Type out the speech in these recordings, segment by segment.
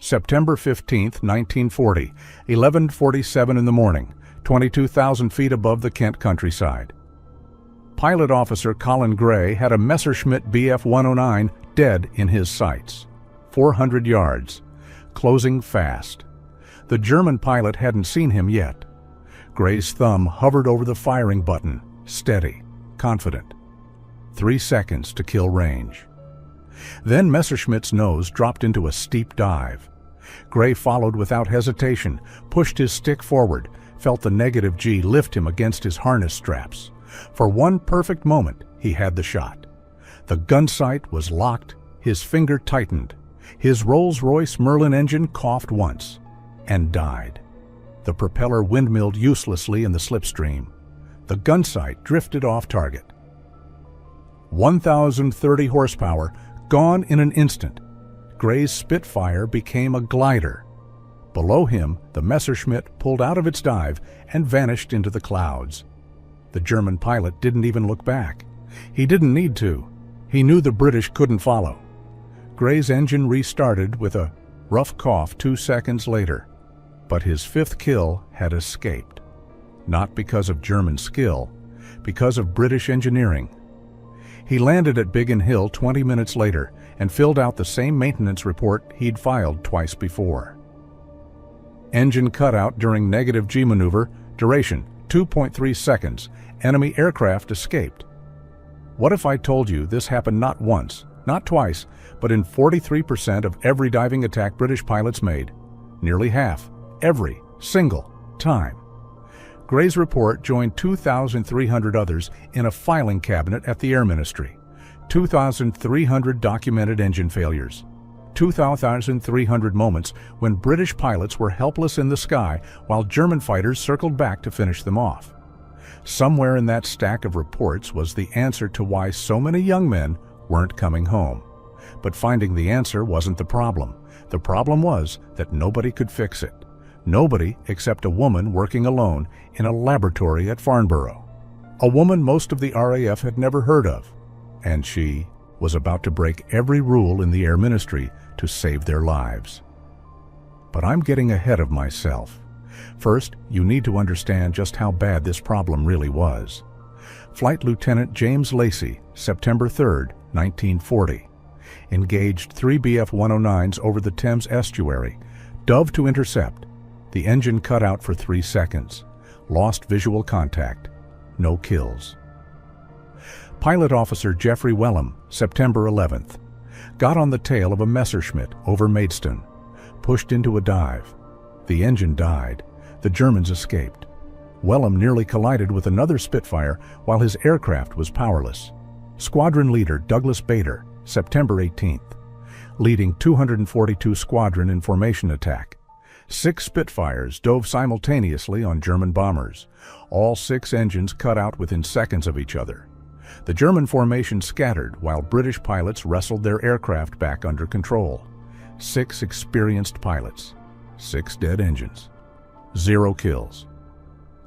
September 15, 1940, 11:47 in the morning, 22,000 feet above the Kent countryside. Pilot Officer Colin Gray had a Messerschmitt Bf-109 dead in his sights. 400 yards, closing fast. The German pilot hadn't seen him yet. Gray's thumb hovered over the firing button, steady, confident. 3 seconds to kill range. Then Messerschmitt's nose dropped into a steep dive. Gray followed without hesitation, pushed his stick forward, felt the negative G lift him against his harness straps. For one perfect moment, he had the shot. The gun sight was locked, his finger tightened. His Rolls-Royce Merlin engine coughed once and died. The propeller windmilled uselessly in the slipstream. The gun sight drifted off target. 1,030 horsepower, gone in an instant. Gray's Spitfire became a glider. Below him, the Messerschmitt pulled out of its dive and vanished into the clouds. The German pilot didn't even look back. He didn't need to. He knew the British couldn't follow. Gray's engine restarted with a rough cough 2 seconds later. But his fifth kill had escaped. Not because of German skill, because of British engineering. He landed at Biggin Hill 20 minutes later and filled out the same maintenance report he'd filed twice before. Engine cutout during negative G maneuver, duration 2.3 seconds, enemy aircraft escaped. What if I told you this happened not once, not twice, but in 43% of every diving attack British pilots made? Nearly half, every single time. Gray's report joined 2,300 others in a filing cabinet at the Air Ministry. 2,300 documented engine failures. 2,300 moments when British pilots were helpless in the sky while German fighters circled back to finish them off. Somewhere in that stack of reports was the answer to why so many young men weren't coming home. But finding the answer wasn't the problem. The problem was that nobody could fix it. Nobody except a woman working alone in a laboratory at Farnborough. A woman most of the RAF had never heard of. And she was about to break every rule in the Air Ministry to save their lives. But I'm getting ahead of myself. First, you need to understand just how bad this problem really was. Flight Lieutenant James Lacey, September 3, 1940, engaged 3 Bf-109s over the Thames estuary, dove to intercept. The engine cut out for 3 seconds. Lost visual contact. No kills. Pilot Officer Geoffrey Wellham, September 11th, got on the tail of a Messerschmitt over Maidstone, pushed into a dive. The engine died. The Germans escaped. Wellham nearly collided with another Spitfire while his aircraft was powerless. Squadron Leader Douglas Bader, September 18th, leading 242 Squadron in formation attack. 6 Spitfires dove simultaneously on German bombers. All 6 engines cut out within seconds of each other. The German formation scattered while British pilots wrestled their aircraft back under control. 6 experienced pilots. 6 dead engines. 0 kills.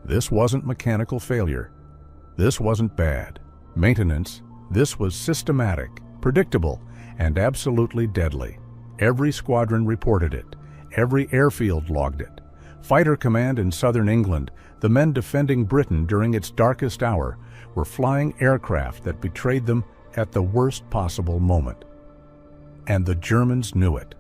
This wasn't mechanical failure. This wasn't bad maintenance. This was systematic, predictable, and absolutely deadly. Every squadron reported it. Every airfield logged it. Fighter Command in southern England, the men defending Britain during its darkest hour, were flying aircraft that betrayed them at the worst possible moment. And the Germans knew it.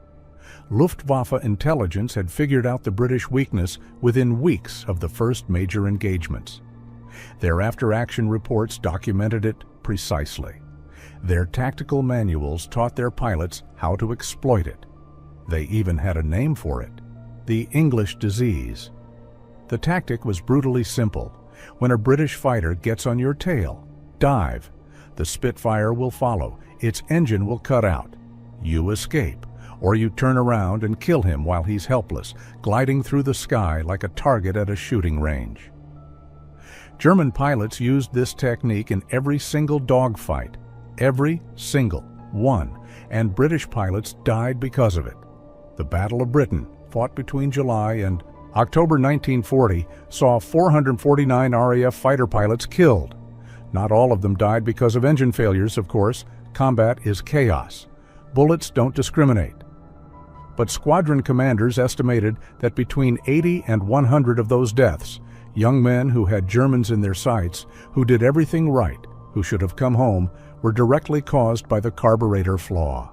Luftwaffe intelligence had figured out the British weakness within weeks of the first major engagements. Their after-action reports documented it precisely. Their tactical manuals taught their pilots how to exploit it. They even had a name for it: the English disease. The tactic was brutally simple. When a British fighter gets on your tail, dive. The Spitfire will follow. Its engine will cut out. You escape, or you turn around and kill him while he's helpless, gliding through the sky like a target at a shooting range. German pilots used this technique in every single dogfight, every single one, and British pilots died because of it. The Battle of Britain, fought between July and October 1940, saw 449 RAF fighter pilots killed. Not all of them died because of engine failures, of course. Combat is chaos. Bullets don't discriminate. but squadron commanders estimated that between 80 and 100 of those deaths, young men who had Germans in their sights, who did everything right, who should have come home, were directly caused by the carburetor flaw.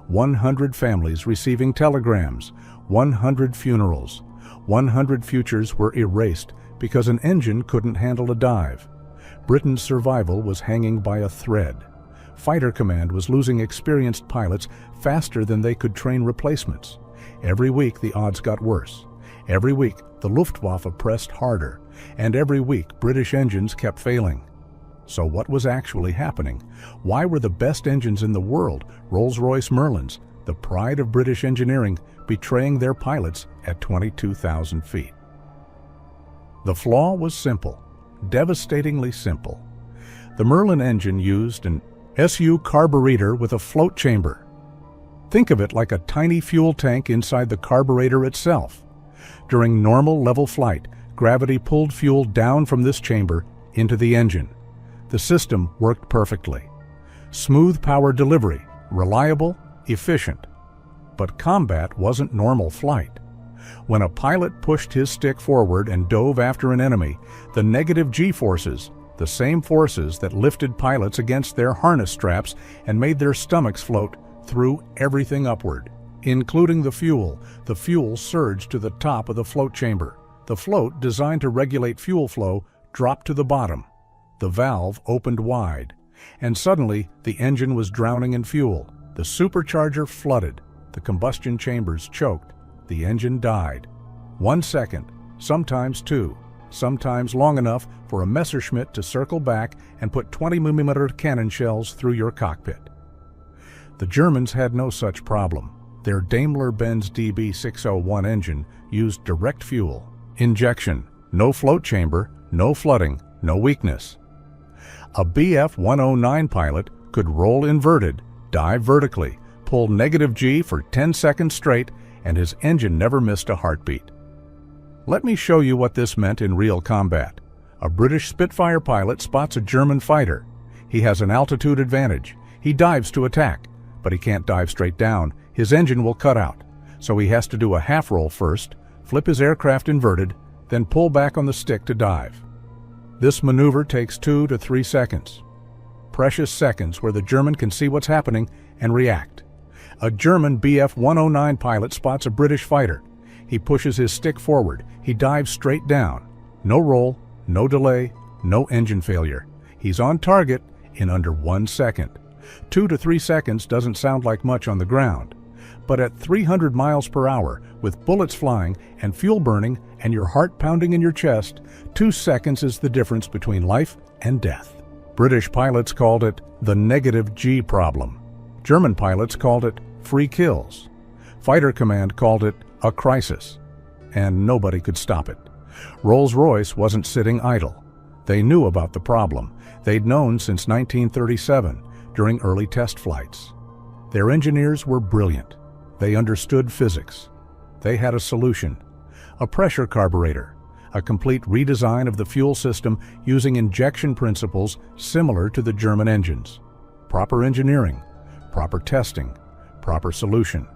100 families receiving telegrams, 100 funerals, 100 futures were erased because an engine couldn't handle a dive. Britain's survival was hanging by a thread. Fighter Command was losing experienced pilots faster than they could train replacements. Every week the odds got worse. Every week the Luftwaffe pressed harder, and every week British engines kept failing. So what was actually happening? Why were the best engines in the world, Rolls-Royce Merlins, the pride of British engineering, betraying their pilots at 22,000 feet? The flaw was simple, devastatingly simple. The Merlin engine used an SU carburetor with a float chamber. Think of it like a tiny fuel tank inside the carburetor itself. During normal level flight, gravity pulled fuel down from this chamber into the engine. The system worked perfectly. Smooth power delivery, reliable, efficient. But combat wasn't normal flight. When a pilot pushed his stick forward and dove after an enemy, the negative G-forces, the same forces that lifted pilots against their harness straps and made their stomachs float, threw everything upward, including the fuel. The fuel surged to the top of the float chamber. The float, designed to regulate fuel flow, dropped to the bottom. The valve opened wide, and suddenly the engine was drowning in fuel. The supercharger flooded. The combustion chambers choked. The engine died. 1 second, sometimes 2, sometimes long enough for a Messerschmitt to circle back and put 20mm cannon shells through your cockpit. The Germans had no such problem. Their Daimler-Benz DB601 engine used direct fuel, injection, no float chamber, no flooding, no weakness. A Bf-109 pilot could roll inverted, dive vertically, pull negative G for 10 seconds straight, and his engine never missed a heartbeat. Let me show you what this meant in real combat. A British Spitfire pilot spots a German fighter. He has an altitude advantage. He dives to attack, but he can't dive straight down. His engine will cut out, so he has to do a half roll first, flip his aircraft inverted, then pull back on the stick to dive. This maneuver takes 2 to 3 seconds. Precious seconds where the German can see what's happening and react. A German Bf-109 pilot spots a British fighter. He pushes his stick forward. He dives straight down. No roll, no delay, no engine failure. He's on target in under 1 second. 2 to 3 seconds doesn't sound like much on the ground. But at 300 miles per hour, with bullets flying and fuel burning and your heart pounding in your chest, 2 seconds is the difference between life and death. British pilots called it the negative G problem. German pilots called it free kills. Fighter Command called it a crisis. And nobody could stop it. Rolls-Royce wasn't sitting idle. They knew about the problem. They'd known since 1937, during early test flights. Their engineers were brilliant. They understood physics. They had a solution. A pressure carburetor. A complete redesign of the fuel system using injection principles similar to the German engines. Proper engineering. Proper testing. Proper solution.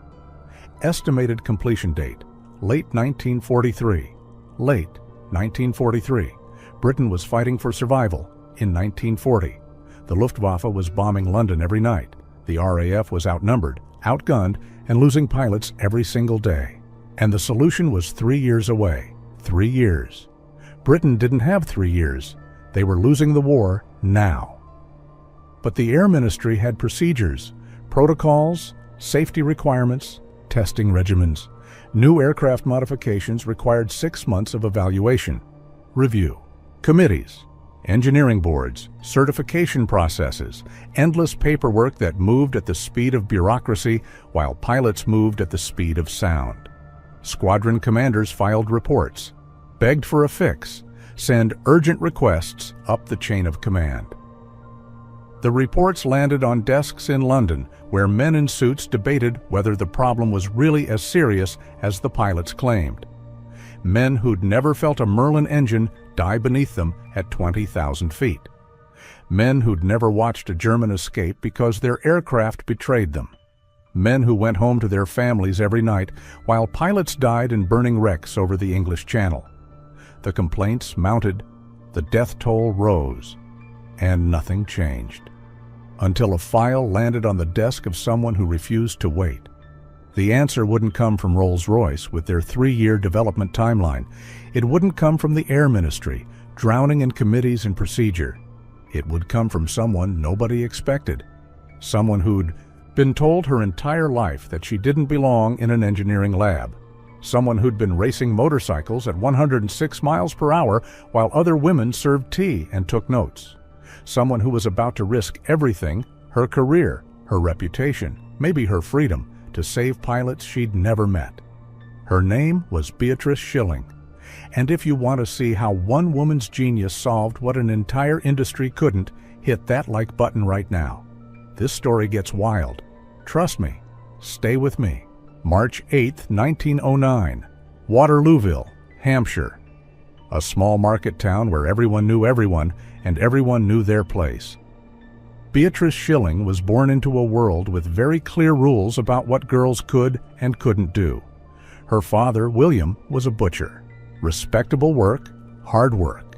Estimated completion date, late 1943. Late 1943. Britain was fighting for survival in 1940. The Luftwaffe was bombing London every night. The RAF was outnumbered, outgunned, and losing pilots every single day. And the solution was 3 years away. 3 years. Britain didn't have 3 years. They were losing the war now. But the Air Ministry had procedures, protocols, safety requirements, testing regimens. New aircraft modifications required 6 months of evaluation, review, committees, engineering boards, certification processes, endless paperwork that moved at the speed of bureaucracy while pilots moved at the speed of sound. Squadron commanders filed reports, begged for a fix, sent urgent requests up the chain of command. The reports landed on desks in London, where men in suits debated whether the problem was really as serious as the pilots claimed. Men who'd never felt a Merlin engine die beneath them at 20,000 feet. Men who'd never watched a German escape because their aircraft betrayed them. men who went home to their families every night, while pilots died in burning wrecks over the English Channel. The complaints mounted, the death toll rose, and nothing changed. Until a file landed on the desk of someone who refused to wait. The answer wouldn't come from Rolls-Royce with their 3-year development timeline. It wouldn't come from the Air Ministry, drowning in committees and procedure. It would come from someone nobody expected. Someone who'd been told her entire life that she didn't belong in an engineering lab. Someone who'd been racing motorcycles at 106 miles per hour while other women served tea and took notes. Someone who was about to risk everything, her career, her reputation, maybe her freedom, to save pilots she'd never met. Her name was Beatrice Schilling. And if you want to see how one woman's genius solved what an entire industry couldn't, hit that like button right now. This story gets wild. Trust me. Stay with me. March 8, 1909, Waterlooville, Hampshire. A small market town where everyone knew everyone and everyone knew their place. Beatrice Schilling was born into a world with very clear rules about what girls could and couldn't do. Her father, William, was a butcher. Respectable work, hard work.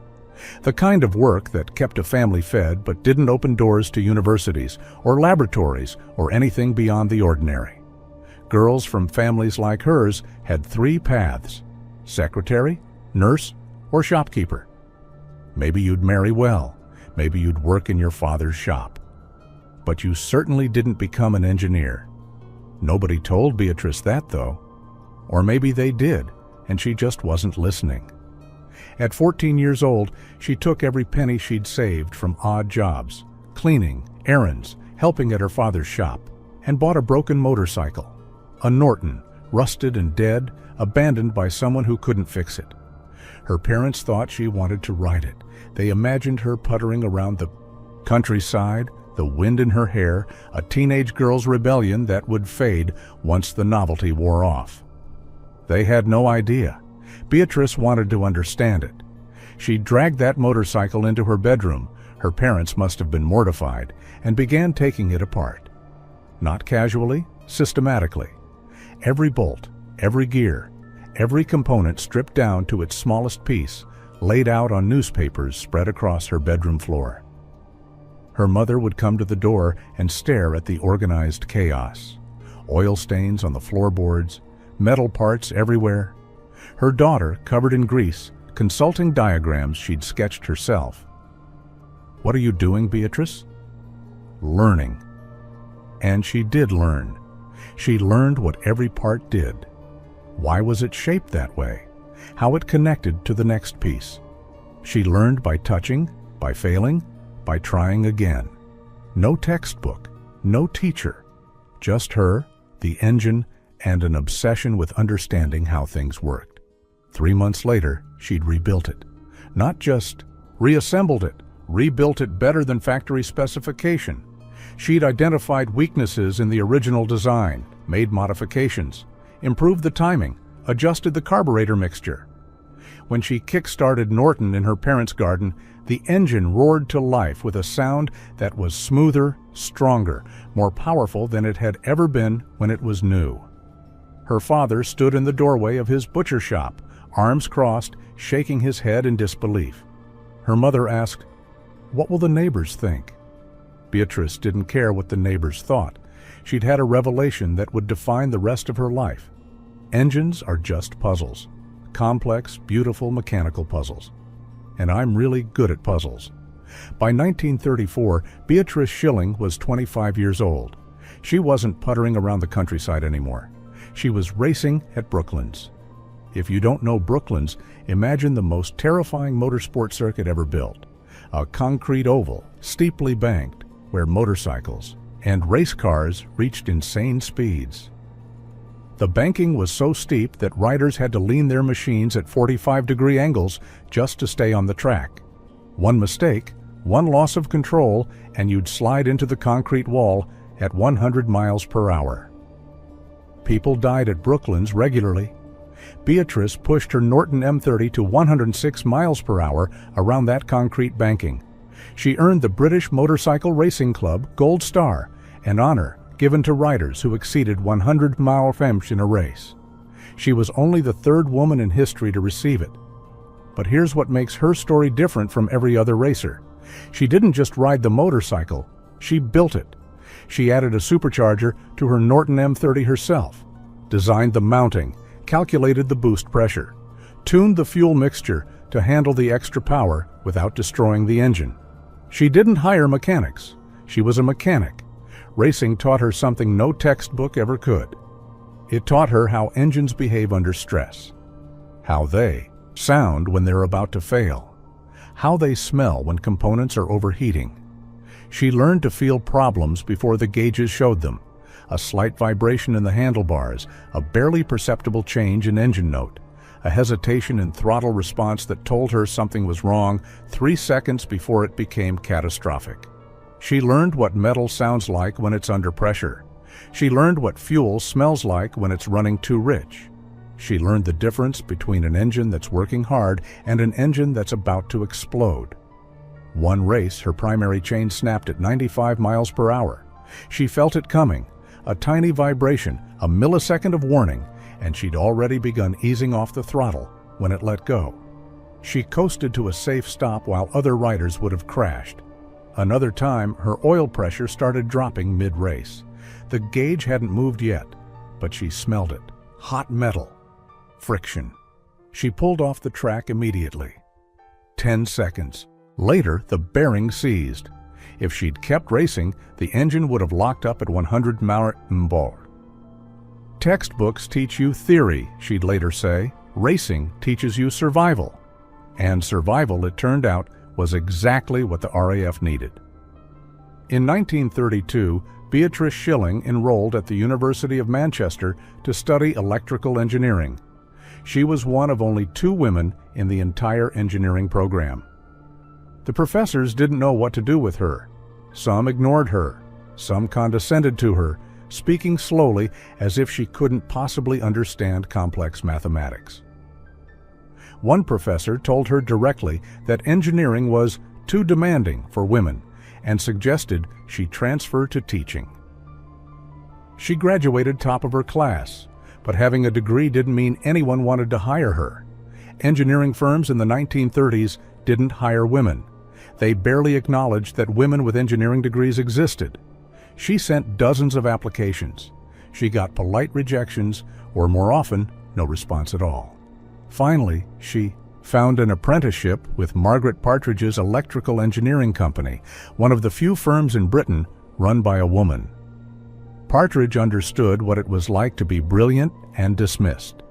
The kind of work that kept a family fed but didn't open doors to universities or laboratories or anything beyond the ordinary. Girls from families like hers had 3 paths: secretary, nurse, or shopkeeper. Maybe you'd marry well. Maybe you'd work in your father's shop. But you certainly didn't become an engineer. Nobody told Beatrice that, though. Or maybe they did, and she just wasn't listening. At 14 years old, she took every penny she'd saved from odd jobs, cleaning, errands, helping at her father's shop, and bought a broken motorcycle. A Norton, rusted and dead, abandoned by someone who couldn't fix it. Her parents thought she wanted to ride it. They imagined her puttering around the countryside, the wind in her hair, a teenage girl's rebellion that would fade once the novelty wore off. They had no idea. Beatrice wanted to understand it. She dragged that motorcycle into her bedroom. Her parents must have been mortified, and began taking it apart. Not casually, systematically. Every bolt, every gear, every component stripped down to its smallest piece, laid out on newspapers spread across her bedroom floor. Her mother would come to the door and stare at the organized chaos. Oil stains on the floorboards, metal parts everywhere. Her daughter, covered in grease, consulting diagrams she'd sketched herself. "What are you doing, Beatrice?" "Learning." And she did learn. She learned what every part did. Why was it shaped that way? How it connected to the next piece. She learned by touching, by failing, by trying again. No textbook, no teacher. Just her, the engine, and an obsession with understanding how things worked. 3 months later, she'd rebuilt it. Not just reassembled it, rebuilt it better than factory specification. She'd identified weaknesses in the original design, made modifications, improved the timing, adjusted the carburetor mixture. When she kick-started Norton in her parents' garden, the engine roared to life with a sound that was smoother, stronger, more powerful than it had ever been when it was new. Her father stood in the doorway of his butcher shop, arms crossed, shaking his head in disbelief. Her mother asked, "What will the neighbors think?" Beatrice didn't care what the neighbors thought. She'd had a revelation that would define the rest of her life. Engines are just puzzles. Complex, beautiful mechanical puzzles. And I'm really good at puzzles. By 1934, Beatrice Schilling was 25 years old. She wasn't puttering around the countryside anymore. She was racing at Brooklands. If you don't know Brooklands, imagine the most terrifying motorsport circuit ever built. A concrete oval, steeply banked, where motorcycles and race cars reached insane speeds. The banking was so steep that riders had to lean their machines at 45-degree angles just to stay on the track. One mistake, one loss of control, and you'd slide into the concrete wall at 100 miles per hour. People died at Brooklands regularly. Beatrice pushed her Norton M30 to 106 miles per hour around that concrete banking. She earned the British Motorcycle Racing Club Gold Star, an honor given to riders who exceeded 100-mile femch in a race. She was only the third woman in history to receive it. But here's what makes her story different from every other racer. She didn't just ride the motorcycle, she built it. She added a supercharger to her Norton M30 herself, designed the mounting, calculated the boost pressure, tuned the fuel mixture to handle the extra power without destroying the engine. She didn't hire mechanics. She was a mechanic. Racing taught her something no textbook ever could. It taught her how engines behave under stress, how they sound when they're about to fail, how they smell when components are overheating. She learned to feel problems before the gauges showed them, a slight vibration in the handlebars, a barely perceptible change in engine note, a hesitation in throttle response that told her something was wrong 3 seconds before it became catastrophic. She learned what metal sounds like when it's under pressure. She learned what fuel smells like when it's running too rich. She learned the difference between an engine that's working hard and an engine that's about to explode. One race, her primary chain snapped at 95 miles per hour. She felt it coming, a tiny vibration, a millisecond of warning, and she'd already begun easing off the throttle when it let go. She coasted to a safe stop while other riders would have crashed. Another time, her oil pressure started dropping mid-race. The gauge hadn't moved yet, but she smelled it. Hot metal. Friction. She pulled off the track immediately. 10 seconds. Later, the bearing seized. If she'd kept racing, the engine would have locked up at 100 miles per hour. Textbooks teach you theory, she'd later say. Racing teaches you survival. And survival, it turned out, was exactly what the RAF needed. In 1932, Beatrice Schilling enrolled at the University of Manchester to study electrical engineering. She was one of only 2 women in the entire engineering program. The professors didn't know what to do with her. Some ignored her. Some condescended to her, speaking slowly as if she couldn't possibly understand complex mathematics. One professor told her directly that engineering was too demanding for women and suggested she transfer to teaching. She graduated top of her class, but having a degree didn't mean anyone wanted to hire her. Engineering firms in the 1930s didn't hire women. They barely acknowledged that women with engineering degrees existed. She sent dozens of applications. She got polite rejections, or more often, no response at all. Finally, she found an apprenticeship with Margaret Partridge's electrical engineering company, one of the few firms in Britain run by a woman. Partridge understood what it was like to be brilliant and dismissed.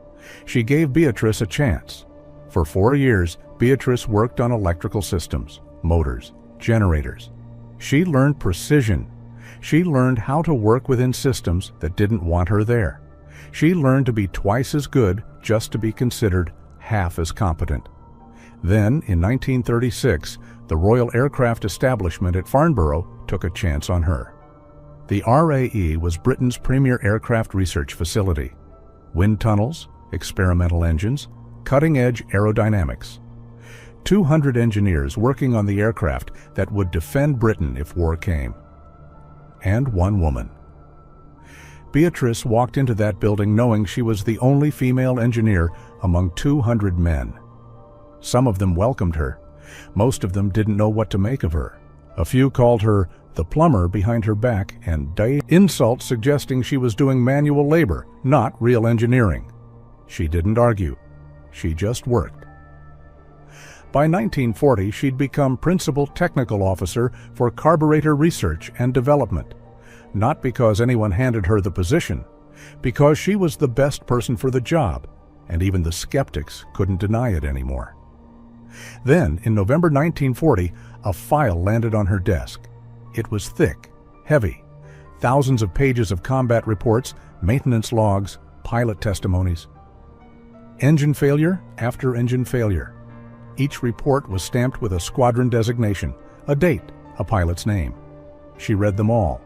She gave Beatrice a chance. For 4 years, Beatrice worked on electrical systems, motors, generators. She learned precision. She learned how to work within systems that didn't want her there. She learned to be twice as good just to be considered half as competent. Then, in 1936, the Royal Aircraft Establishment at Farnborough took a chance on her. The RAE was Britain's premier aircraft research facility. Wind tunnels, experimental engines, cutting-edge aerodynamics. 200 engineers working on the aircraft that would defend Britain if war came. And one woman. Beatrice walked into that building knowing she was the only female engineer among 200 men. Some of them welcomed her. Most of them didn't know what to make of her. A few called her the plumber behind her back and insults suggesting she was doing manual labor, not real engineering. She didn't argue. She just worked. By 1940, she'd become Principal Technical Officer for Carburetor Research and Development, not because anyone handed her the position, because she was the best person for the job, and even the skeptics couldn't deny it anymore. Then, in November 1940, a file landed on her desk. It was thick, heavy, thousands of pages of combat reports, maintenance logs, pilot testimonies. Engine failure after engine failure. Each report was stamped with a squadron designation, a date, a pilot's name. She read them all.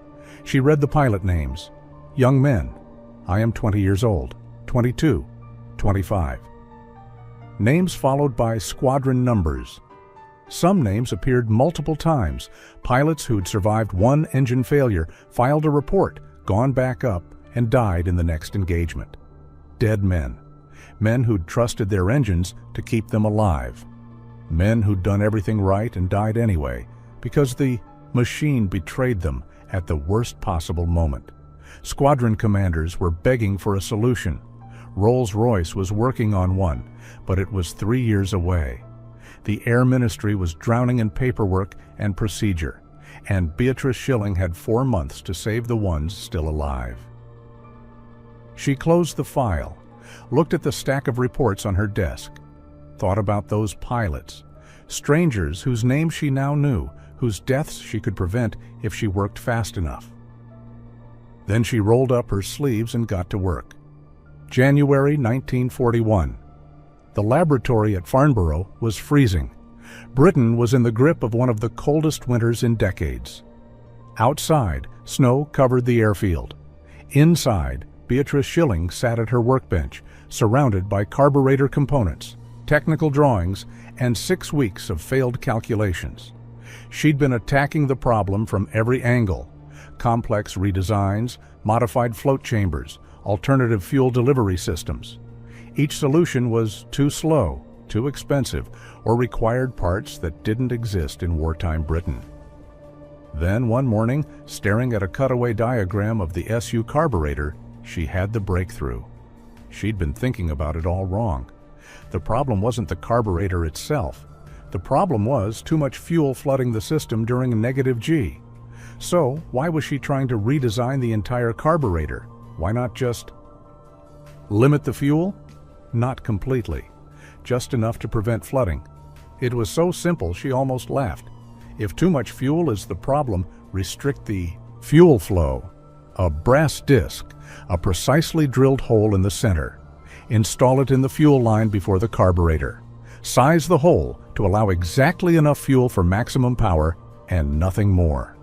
She read the pilot names. Young men. I am 20 years old. 22. 25. Names followed by squadron numbers. Some names appeared multiple times. Pilots who'd survived one engine failure filed a report gone back up, and died in the next engagement. Dead men. Men who'd trusted their engines to keep them alive. Men who'd done everything right and died anyway, because the machine betrayed them at the worst possible moment. Squadron commanders were begging for a solution. Rolls-Royce was working on one, but it was 3 years away. The Air Ministry was drowning in paperwork and procedure, and Beatrice Schilling had 4 months to save the ones still alive. She closed the file, looked at the stack of reports on her desk, thought about those pilots, strangers whose names she now knew, whose deaths she could prevent if she worked fast enough. Then she rolled up her sleeves and got to work. January 1941. The laboratory at Farnborough was freezing. Britain was in the grip of one of the coldest winters in decades. Outside, snow covered the airfield. Inside, Beatrice Schilling sat at her workbench, surrounded by carburetor components, technical drawings, and 6 weeks of failed calculations. She'd been attacking the problem from every angle: complex redesigns, modified float chambers, alternative fuel delivery systems. Each solution was too slow, too expensive, or required parts that didn't exist in wartime Britain. Then one morning, staring at a cutaway diagram of the SU carburetor, she had the breakthrough. She'd been thinking about it all wrong. The problem wasn't the carburetor itself. The problem was too much fuel flooding the system during negative G. So why was she trying to redesign the entire carburetor? Why not just limit the fuel? Not completely. Just enough to prevent flooding. It was so simple she almost laughed. If too much fuel is the problem, restrict the fuel flow. A brass disc, a precisely drilled hole in the center. Install it in the fuel line before the carburetor. Size the hole to allow exactly enough fuel for maximum power and nothing more.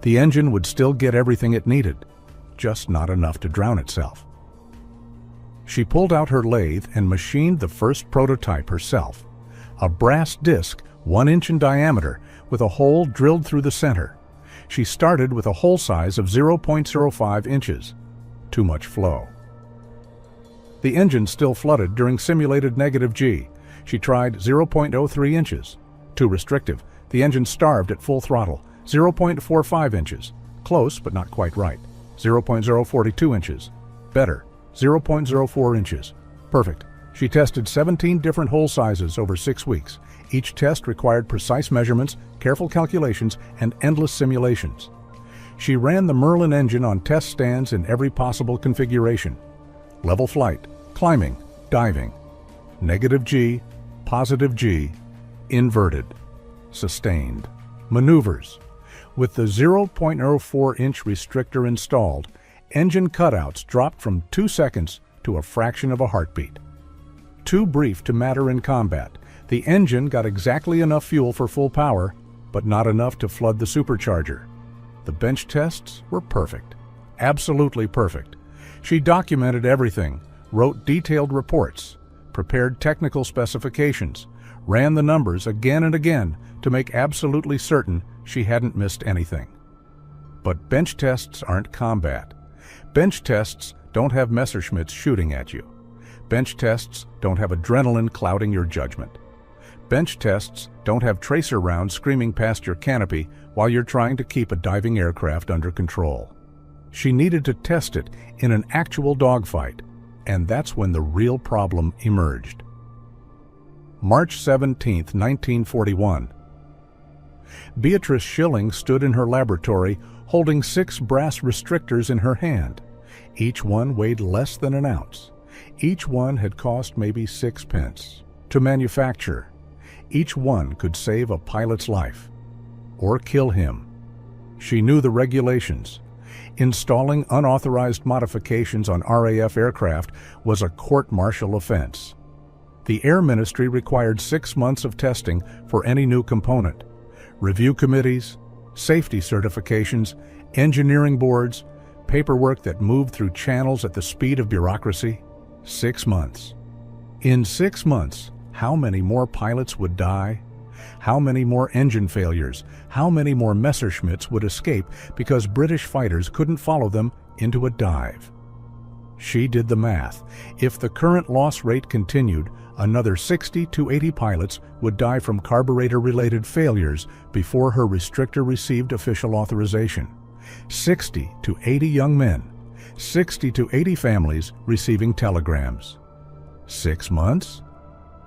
The engine would still get everything it needed, just not enough to drown itself. She pulled out her lathe and machined the first prototype herself. A brass disc 1 inch in diameter with a hole drilled through the center. She started with a hole size of 0.05 inches. Too much flow. The engine still flooded during simulated negative G. She tried 0.03 inches. Too restrictive. The engine starved at full throttle. 0.45 inches. Close, but not quite right. 0.042 inches. Better. 0.04 inches. Perfect. She tested 17 different hole sizes over 6 weeks. Each test required precise measurements, careful calculations, and endless simulations. She ran the Merlin engine on test stands in every possible configuration. Level flight, climbing, diving. Negative G, positive G, inverted, sustained. Maneuvers. With the 0.04-inch restrictor installed, engine cutouts dropped from 2 seconds to a fraction of a heartbeat. Too brief to matter in combat, the engine got exactly enough fuel for full power, but not enough to flood the supercharger. The bench tests were perfect. Absolutely perfect. She documented everything, wrote detailed reports, prepared technical specifications, ran the numbers again and again to make absolutely certain she hadn't missed anything. But bench tests aren't combat. Bench tests don't have Messerschmitts shooting at you. Bench tests don't have adrenaline clouding your judgment. Bench tests don't have tracer rounds screaming past your canopy while you're trying to keep a diving aircraft under control. She needed to test it in an actual dogfight, and that's when the real problem emerged. March 17, 1941. Beatrice Schilling stood in her laboratory holding 6 brass restrictors in her hand. Each one weighed less than an ounce. Each one had cost maybe 6 pence to manufacture. Each one could save a pilot's life or kill him. She knew the regulations. Installing unauthorized modifications on RAF aircraft was a court-martial offense. The Air Ministry required 6 months of testing for any new component. Review committees, safety certifications, engineering boards, paperwork that moved through channels at the speed of bureaucracy. 6 months. In 6 months, how many more pilots would die? How many more engine failures? How many more Messerschmitts would escape because British fighters couldn't follow them into a dive. She did the math. If the current loss rate continued, another 60 to 80 pilots would die from carburetor-related failures before her restrictor received official authorization. 60 to 80 young men, 60 to 80 families receiving telegrams. 6 months?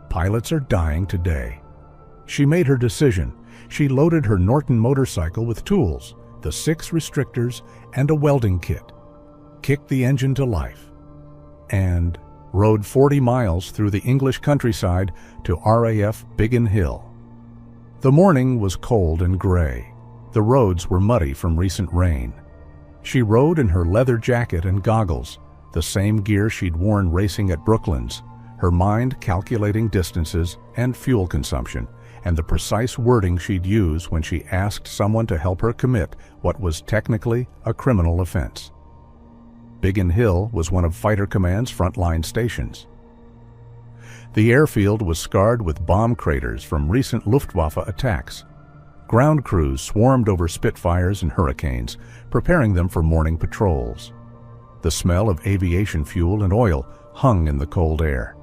Pilots are dying today. She made her decision. She loaded her Norton motorcycle with tools, the 6 restrictors, and a welding kit, kicked the engine to life, and rode 40 miles through the English countryside to RAF Biggin Hill. The morning was cold and gray. The roads were muddy from recent rain. She rode in her leather jacket and goggles, the same gear she'd worn racing at Brooklands, her mind calculating distances and fuel consumption, and the precise wording she'd use when she asked someone to help her commit what was technically a criminal offense. Biggin Hill was one of Fighter Command's frontline stations. The airfield was scarred with bomb craters from recent Luftwaffe attacks. Ground crews swarmed over Spitfires and Hurricanes, preparing them for morning patrols. The smell of aviation fuel and oil hung in the cold air.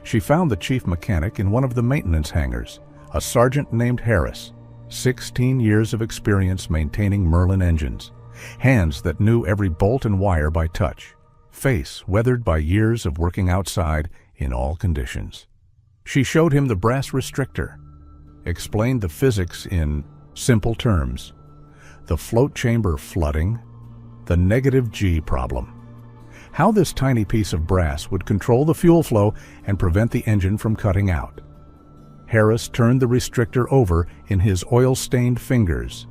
She found the chief mechanic in one of the maintenance hangars, a sergeant named Harris, 16 years of experience maintaining Merlin engines, hands that knew every bolt and wire by touch, face weathered by years of working outside in all conditions. She showed him the brass restrictor, explained the physics in simple terms, the float chamber flooding, the negative G problem, how this tiny piece of brass would control the fuel flow and prevent the engine from cutting out. Harris turned the restrictor over in his oil-stained fingers.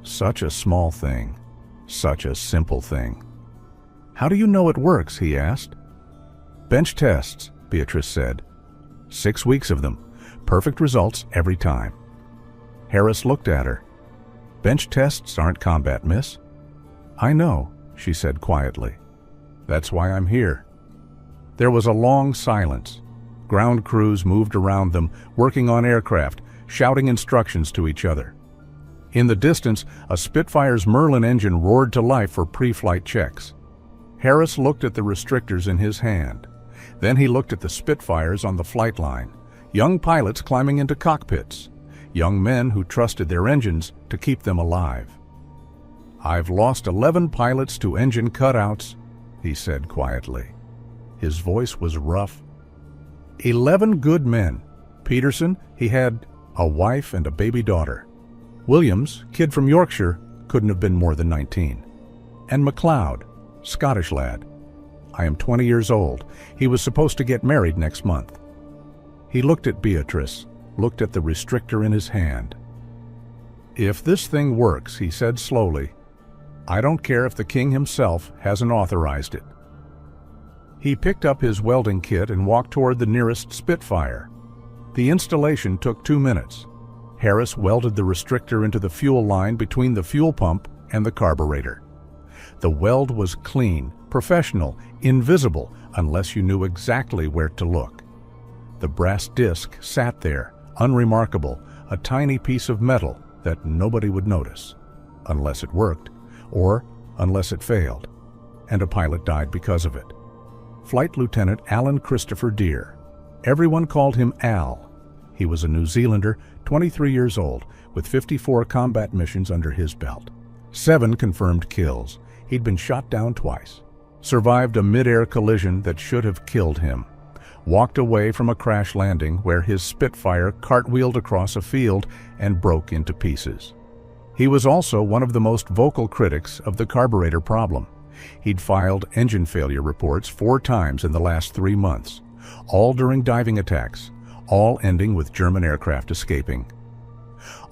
Such a small thing, such a simple thing. "How do you know it works?" he asked. "Bench tests," Beatrice said. 6 weeks of them, perfect results every time. Harris looked at her. "Bench tests aren't combat, miss." "I know," she said quietly. "That's why I'm here." There was a long silence. Ground crews moved around them, working on aircraft, shouting instructions to each other. In the distance, a Spitfire's Merlin engine roared to life for pre-flight checks. Harris looked at the restrictors in his hand. Then he looked at the Spitfires on the flight line, young pilots climbing into cockpits, young men who trusted their engines to keep them alive. "I've lost 11 pilots to engine cutouts," he said quietly. His voice was rough. 11 good men. Peterson, he had a wife and a baby daughter. Williams, kid from Yorkshire, couldn't have been more than 19. And MacLeod, Scottish lad. I am 20 years old. He was supposed to get married next month. He looked at Beatrice, looked at the restrictor in his hand. "If this thing works," he said slowly, "I don't care if the king himself hasn't authorized it." He picked up his welding kit and walked toward the nearest Spitfire. The installation took 2 minutes. Harris welded the restrictor into the fuel line between the fuel pump and the carburetor. The weld was clean, professional, invisible unless you knew exactly where to look. The brass disc sat there, unremarkable, a tiny piece of metal that nobody would notice, unless it worked, or unless it failed, and a pilot died because of it. Flight Lieutenant Alan Christopher Deere. Everyone called him Al. He was a New Zealander, 23 years old, with 54 combat missions under his belt. 7 confirmed kills. He'd been shot down twice. Survived a mid-air collision that should have killed him. Walked away from a crash landing where his Spitfire cartwheeled across a field and broke into pieces. He was also one of the most vocal critics of the carburetor problem. He'd filed engine failure reports 4 times in the last 3 months, all during diving attacks, all ending with German aircraft escaping.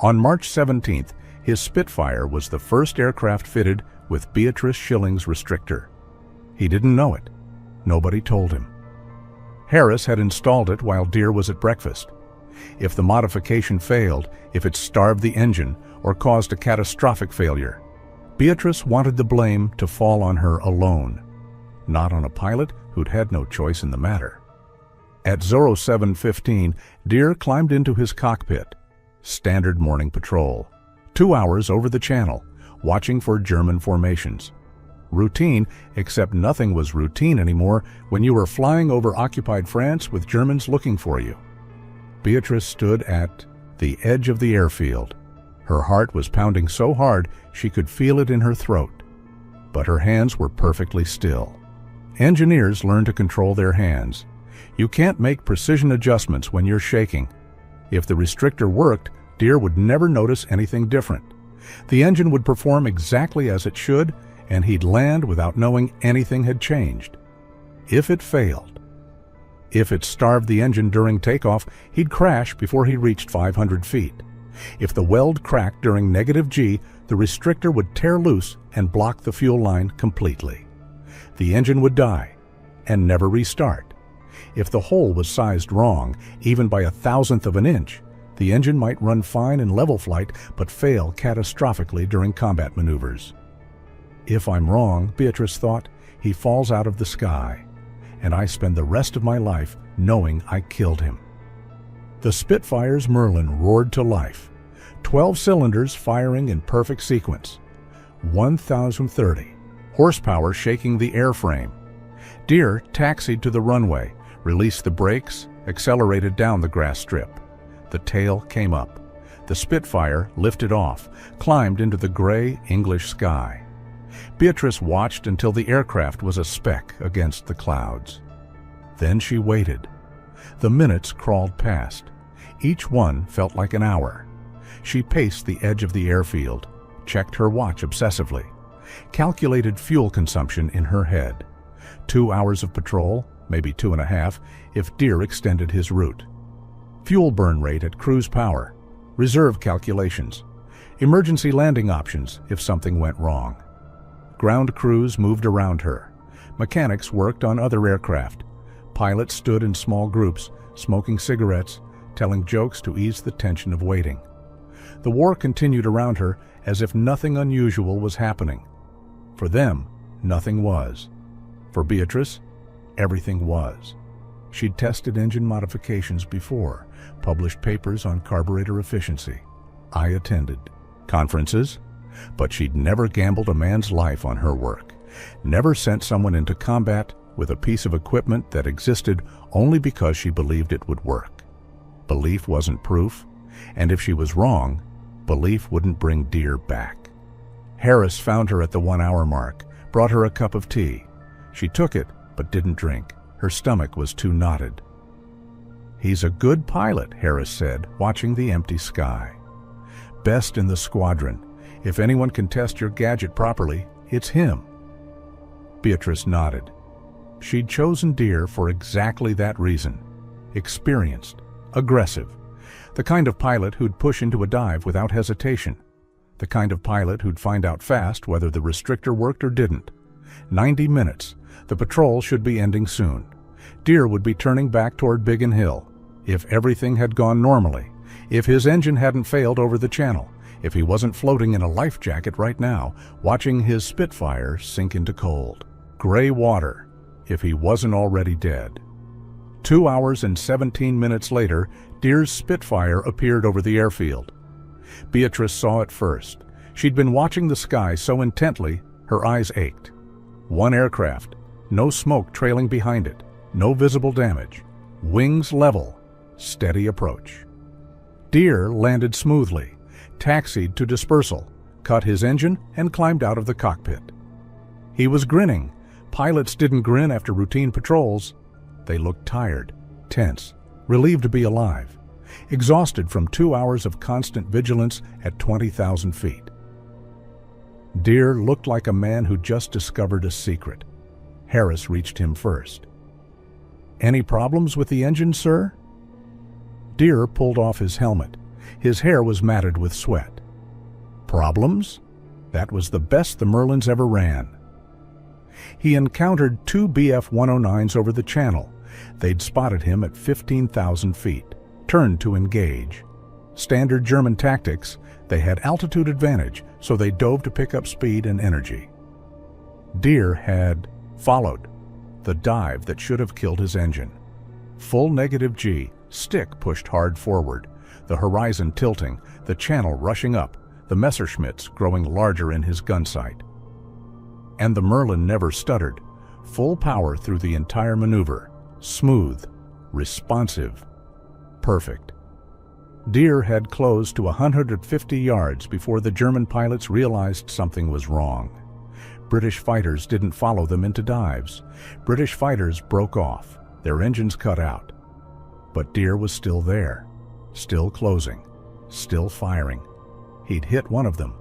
On March 17th, his Spitfire was the first aircraft fitted with Beatrice Schilling's restrictor. He didn't know it. Nobody told him. Harris had installed it while Deere was at breakfast. If the modification failed, if it starved the engine or caused a catastrophic failure, Beatrice wanted the blame to fall on her alone, not on a pilot who'd had no choice in the matter. At 07:15, Deere climbed into his cockpit. Standard morning patrol. 2 hours over the channel, watching for German formations. Routine, except nothing was routine anymore when you were flying over occupied France with Germans looking for you. Beatrice stood at the edge of the airfield. Her heart was pounding so hard she could feel it in her throat, but her hands were perfectly still. Engineers learn to control their hands. You can't make precision adjustments when you're shaking. If the restrictor worked, Deer would never notice anything different. The engine would perform exactly as it should, and he'd land without knowing anything had changed. If it failed, if it starved the engine during takeoff, he'd crash before he reached 500 feet. If the weld cracked during -G, the restrictor would tear loose and block the fuel line completely. The engine would die and never restart. If the hole was sized wrong, even by 1/1000th of an inch, the engine might run fine in level flight but fail catastrophically during combat maneuvers. If I'm wrong, Beatrice thought, he falls out of the sky, and I spend the rest of my life knowing I killed him. The Spitfire's Merlin roared to life, 12 cylinders firing in perfect sequence, 1,030 horsepower shaking the airframe. Deer taxied to the runway, released the brakes, accelerated down the grass strip. The tail came up. The Spitfire lifted off, climbed into the gray English sky. Beatrice watched until the aircraft was a speck against the clouds. Then she waited. The minutes crawled past. Each one felt like an hour. She paced the edge of the airfield, checked her watch obsessively, calculated fuel consumption in her head. 2 hours of patrol, maybe 2.5, if Deer extended his route. Fuel burn rate at cruise power, reserve calculations, emergency landing options if something went wrong. Ground crews moved around her. Mechanics worked on other aircraft. Pilots stood in small groups, smoking cigarettes, telling jokes to ease the tension of waiting. The war continued around her as if nothing unusual was happening. For them, nothing was. For Beatrice, everything was. She'd tested engine modifications before, published papers on carburetor efficiency. I attended conferences, but she'd never gambled a man's life on her work, never sent someone into combat with a piece of equipment that existed only because she believed it would work. Belief wasn't proof, and if she was wrong, belief wouldn't bring Deer back. Harris found her at the 1-hour mark, brought her a cup of tea. She took it, but didn't drink. Her stomach was too knotted. "He's a good pilot," Harris said, watching the empty sky. "Best in the squadron. If anyone can test your gadget properly, it's him." Beatrice nodded. She'd chosen Deer for exactly that reason. Experienced, aggressive, the kind of pilot who'd push into a dive without hesitation, the kind of pilot who'd find out fast whether the restrictor worked or didn't. 90 minutes. The patrol should be ending soon. Deer would be turning back toward Biggin Hill. If everything had gone normally, if his engine hadn't failed over the channel, if he wasn't floating in a life jacket right now, watching his Spitfire sink into cold, gray water, if he wasn't already dead. 2 hours and 17 minutes later, Deer's Spitfire appeared over the airfield. Beatrice saw it first. She'd been watching the sky so intently, her eyes ached. One aircraft, no smoke trailing behind it, no visible damage, wings level, steady approach. Deer landed smoothly, taxied to dispersal, cut his engine, and climbed out of the cockpit. He was grinning. Pilots didn't grin after routine patrols. They looked tired, tense, relieved to be alive, exhausted from 2 hours of constant vigilance at 20,000 feet. Deer looked like a man who just discovered a secret. Harris reached him first. "Any problems with the engine, sir?" Deer pulled off his helmet. His hair was matted with sweat. Problems? That was the best the Merlins ever ran. He encountered 2 Bf-109s over the channel. They'd spotted him at 15,000 feet, turned to engage. Standard German tactics, they had altitude advantage, so they dove to pick up speed and energy. Deer had followed the dive that should have killed his engine. Full -G, stick pushed hard forward, the horizon tilting, the channel rushing up, the Messerschmitts growing larger in his gun sight. And the Merlin never stuttered. Full power through the entire maneuver. Smooth, responsive, perfect. Deer had closed to 150 yards before the German pilots realized something was wrong. British fighters didn't follow them into dives. British fighters broke off, their engines cut out. But Deer was still there, still closing, still firing. He'd hit one of them,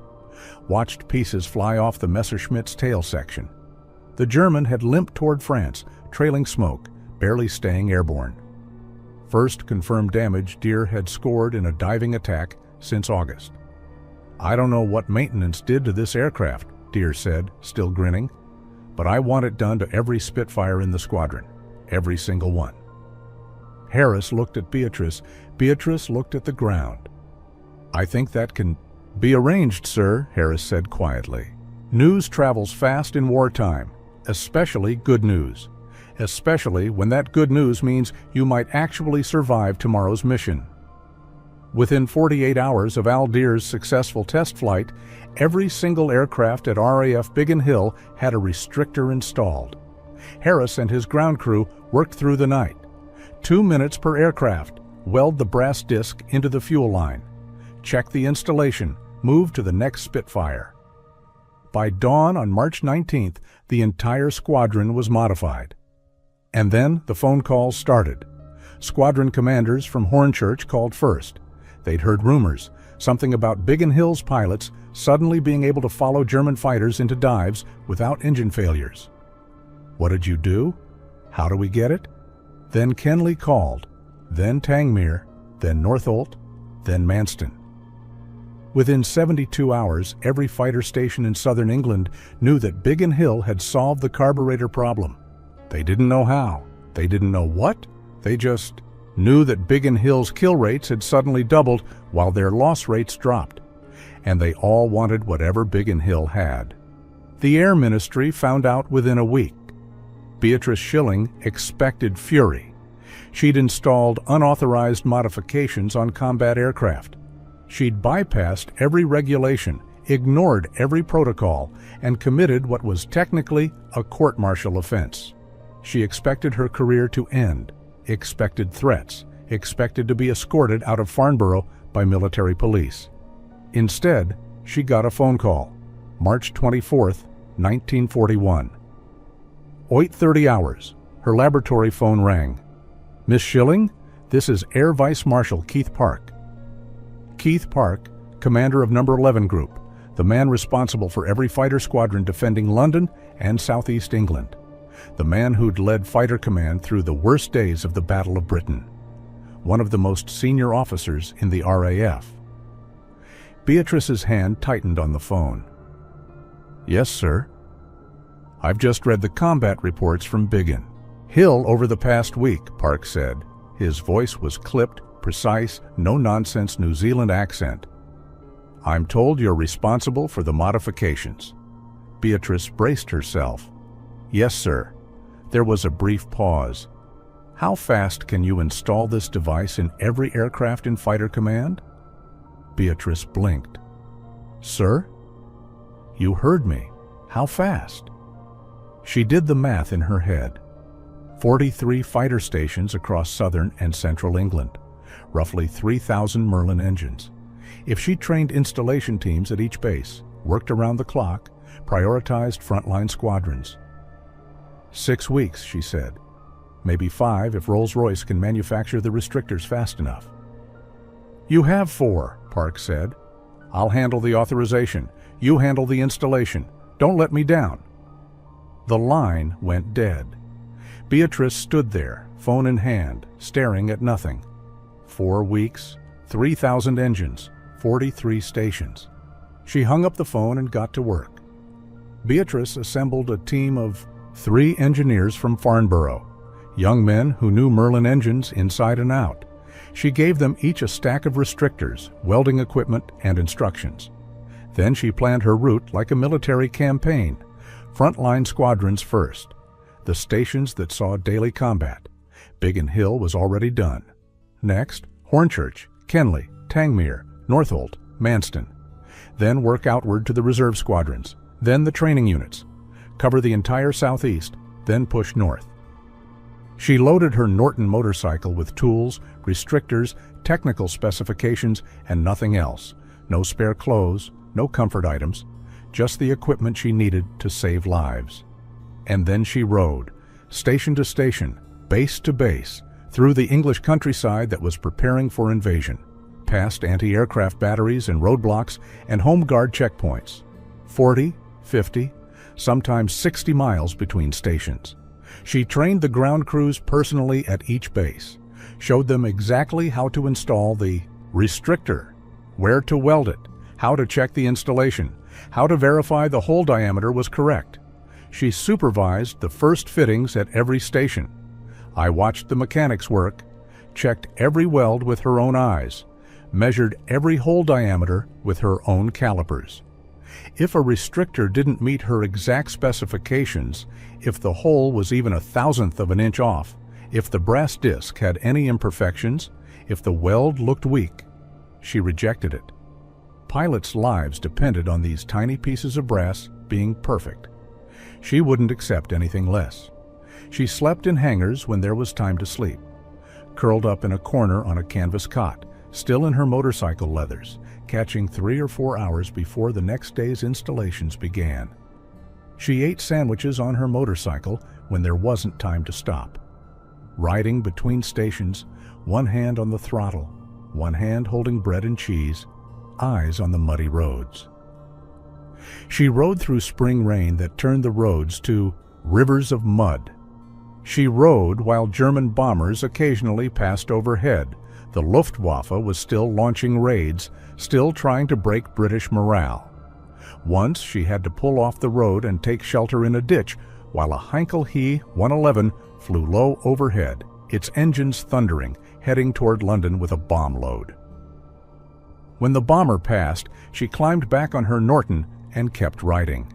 watched pieces fly off the Messerschmitt's tail section. The German had limped toward France, trailing smoke, barely staying airborne. First confirmed damage Deer had scored in a diving attack since August. "I don't know what maintenance did to this aircraft," Deer said, still grinning, "but I want it done to every Spitfire in the squadron, every single one." Harris looked at Beatrice. Beatrice looked at the ground. "I think that can be arranged, sir," Harris said quietly. News travels fast in wartime, especially good news. Especially when that good news means you might actually survive tomorrow's mission. Within 48 hours of Al Deer's successful test flight, every single aircraft at RAF Biggin Hill had a restrictor installed. Harris and his ground crew worked through the night. 2 minutes per aircraft, weld the brass disc into the fuel line. Check the installation, move to the next Spitfire. By dawn on March 19th, the entire squadron was modified. And then the phone calls started. Squadron commanders from Hornchurch called first. They'd heard rumors, something about Biggin Hill's pilots suddenly being able to follow German fighters into dives without engine failures. "What did you do? How do we get it?" Then Kenley called, then Tangmere, then Northolt, then Manston. Within 72 hours, every fighter station in southern England knew that Biggin Hill had solved the carburetor problem. They didn't know how. They didn't know what. They just knew that Biggin Hill's kill rates had suddenly doubled while their loss rates dropped. And they all wanted whatever Biggin Hill had. The Air Ministry found out within a week. Beatrice Schilling expected fury. She'd installed unauthorized modifications on combat aircraft. She'd bypassed every regulation, ignored every protocol, and committed what was technically a court-martial offense. She expected her career to end, expected threats, expected to be escorted out of Farnborough by military police. Instead, she got a phone call, March 24th, 1941. 8:30 hours, her laboratory phone rang. "Miss Schilling, this is Air Vice Marshal Keith Park." Keith Park, commander of No. 11 Group, the man responsible for every fighter squadron defending London and southeast England. The man who'd led Fighter Command through the worst days of the Battle of Britain. One of the most senior officers in the RAF. Beatrice's hand tightened on the phone. "Yes, sir." "I've just read the combat reports from Biggin Hill over the past week," Park said. His voice was clipped, precise, no-nonsense New Zealand accent. "I'm told you're responsible for the modifications." Beatrice braced herself. "Yes, sir." There was a brief pause. "How fast can you install this device in every aircraft in Fighter Command?" Beatrice blinked. "Sir?" "You heard me. How fast?" She did the math in her head. 43 fighter stations across southern and central England. Roughly 3,000 Merlin engines. If she trained installation teams at each base, worked around the clock, prioritized frontline squadrons. 6 weeks, she said. Maybe 5 if Rolls-Royce can manufacture the restrictors fast enough. "You have 4, Park said. "I'll handle the authorization. You handle the installation. Don't let me down." The line went dead. Beatrice stood there, phone in hand, staring at nothing. 4 weeks, 3,000 engines, 43 stations. She hung up the phone and got to work. Beatrice assembled a team of 3 engineers from Farnborough, young men who knew Merlin engines inside and out. She gave them each a stack of restrictors, welding equipment, and instructions. Then she planned her route like a military campaign. Frontline squadrons first. The stations that saw daily combat. Biggin Hill was already done. Next, Hornchurch, Kenley, Tangmere, Northolt, Manston. Then work outward to the reserve squadrons. Then the training units. cover the entire southeast, then push north. She loaded her Norton motorcycle with tools, restrictors, technical specifications, and nothing else. No spare clothes, no comfort items, just the equipment she needed to save lives. And then she rode, station to station, base to base, through the English countryside that was preparing for invasion, past anti-aircraft batteries and roadblocks and home guard checkpoints. 40, 50, sometimes 60 miles between stations. She trained the ground crews personally at each base, showed them exactly how to install the restrictor, where to weld it, how to check the installation, how to verify the hole diameter was correct. She supervised the first fittings at every station. I watched the mechanics work, checked every weld with her own eyes, measured every hole diameter with her own calipers. If a restrictor didn't meet her exact specifications, if the hole was even 1/1000th of an inch off, if the brass disc had any imperfections, if the weld looked weak, she rejected it. Pilots' lives depended on these tiny pieces of brass being perfect. She wouldn't accept anything less. She slept in hangars when there was time to sleep, curled up in a corner on a canvas cot, still in her motorcycle leathers, catching 3 or 4 hours before the next day's installations began. She ate sandwiches on her motorcycle when there wasn't time to stop. Riding between stations, one hand on the throttle, one hand holding bread and cheese, eyes on the muddy roads. She rode through spring rain that turned the roads to rivers of mud. She rode while German bombers occasionally passed overhead. The Luftwaffe was still launching raids, still trying to break British morale. Once she had to pull off the road and take shelter in a ditch while a Heinkel He 111 flew low overhead, its engines thundering, heading toward London with a bomb load. When the bomber passed, she climbed back on her Norton and kept riding.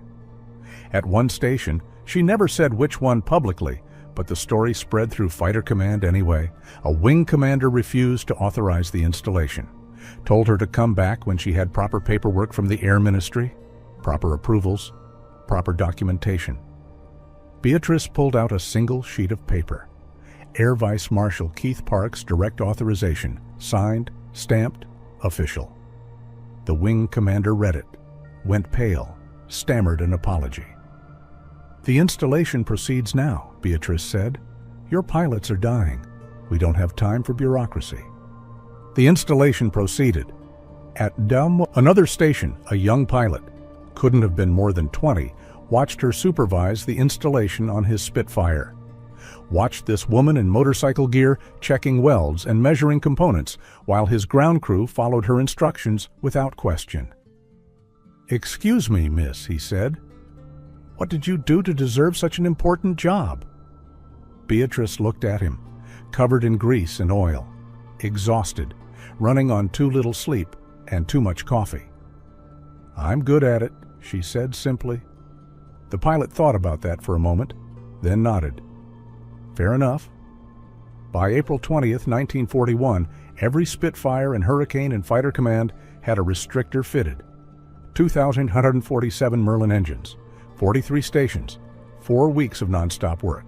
At one station, she never said which one publicly, but the story spread through Fighter Command anyway. A wing commander refused to authorize the installation, told her to come back when she had proper paperwork from the Air Ministry, proper approvals, proper documentation. Beatrice pulled out a single sheet of paper. Air Vice Marshal Keith Park's direct authorization, signed, stamped, official. The wing commander read it, went pale, stammered an apology. "The installation proceeds now," Beatrice said. "Your pilots are dying. We don't have time for bureaucracy." The installation proceeded. At Daum, another station, a young pilot, couldn't have been more than 20, watched her supervise the installation on his Spitfire. Watched this woman in motorcycle gear checking welds and measuring components while his ground crew followed her instructions without question. "Excuse me, miss," he said. "What did you do to deserve such an important job?" Beatrice looked at him, covered in grease and oil, exhausted, running on too little sleep and too much coffee. "I'm good at it," she said simply. The pilot thought about that for a moment, then nodded. "Fair enough." By April 20th, 1941, every Spitfire and Hurricane in Fighter Command had a restrictor fitted. 2,147 Merlin engines, 43 stations, 4 weeks of nonstop work.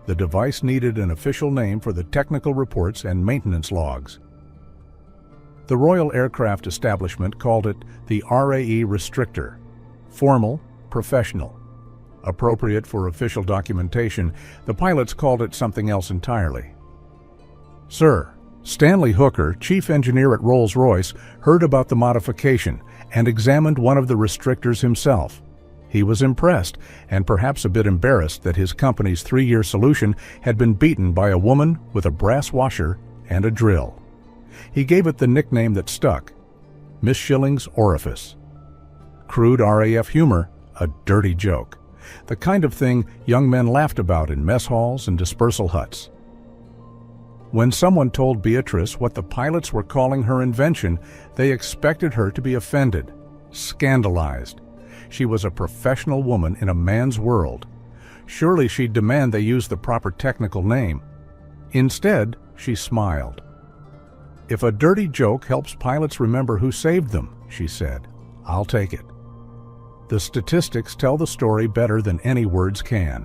The device needed an official name for the technical reports and maintenance logs. The Royal Aircraft Establishment called it the RAE restrictor. Formal, professional. Appropriate for official documentation, the pilots called it something else entirely. Sir, Stanley Hooker, chief engineer at Rolls-Royce, heard about the modification and examined one of the restrictors himself. He was impressed and perhaps a bit embarrassed that his company's 3-year solution had been beaten by a woman with a brass washer and a drill. He gave it the nickname that stuck, Miss Schilling's Orifice. Crude RAF humor, a dirty joke. The kind of thing young men laughed about in mess halls and dispersal huts. When someone told Beatrice what the pilots were calling her invention, they expected her to be offended, scandalized. She was a professional woman in a man's world. Surely she'd demand they use the proper technical name. Instead, she smiled. "If a dirty joke helps pilots remember who saved them," she said, "I'll take it." The statistics tell the story better than any words can.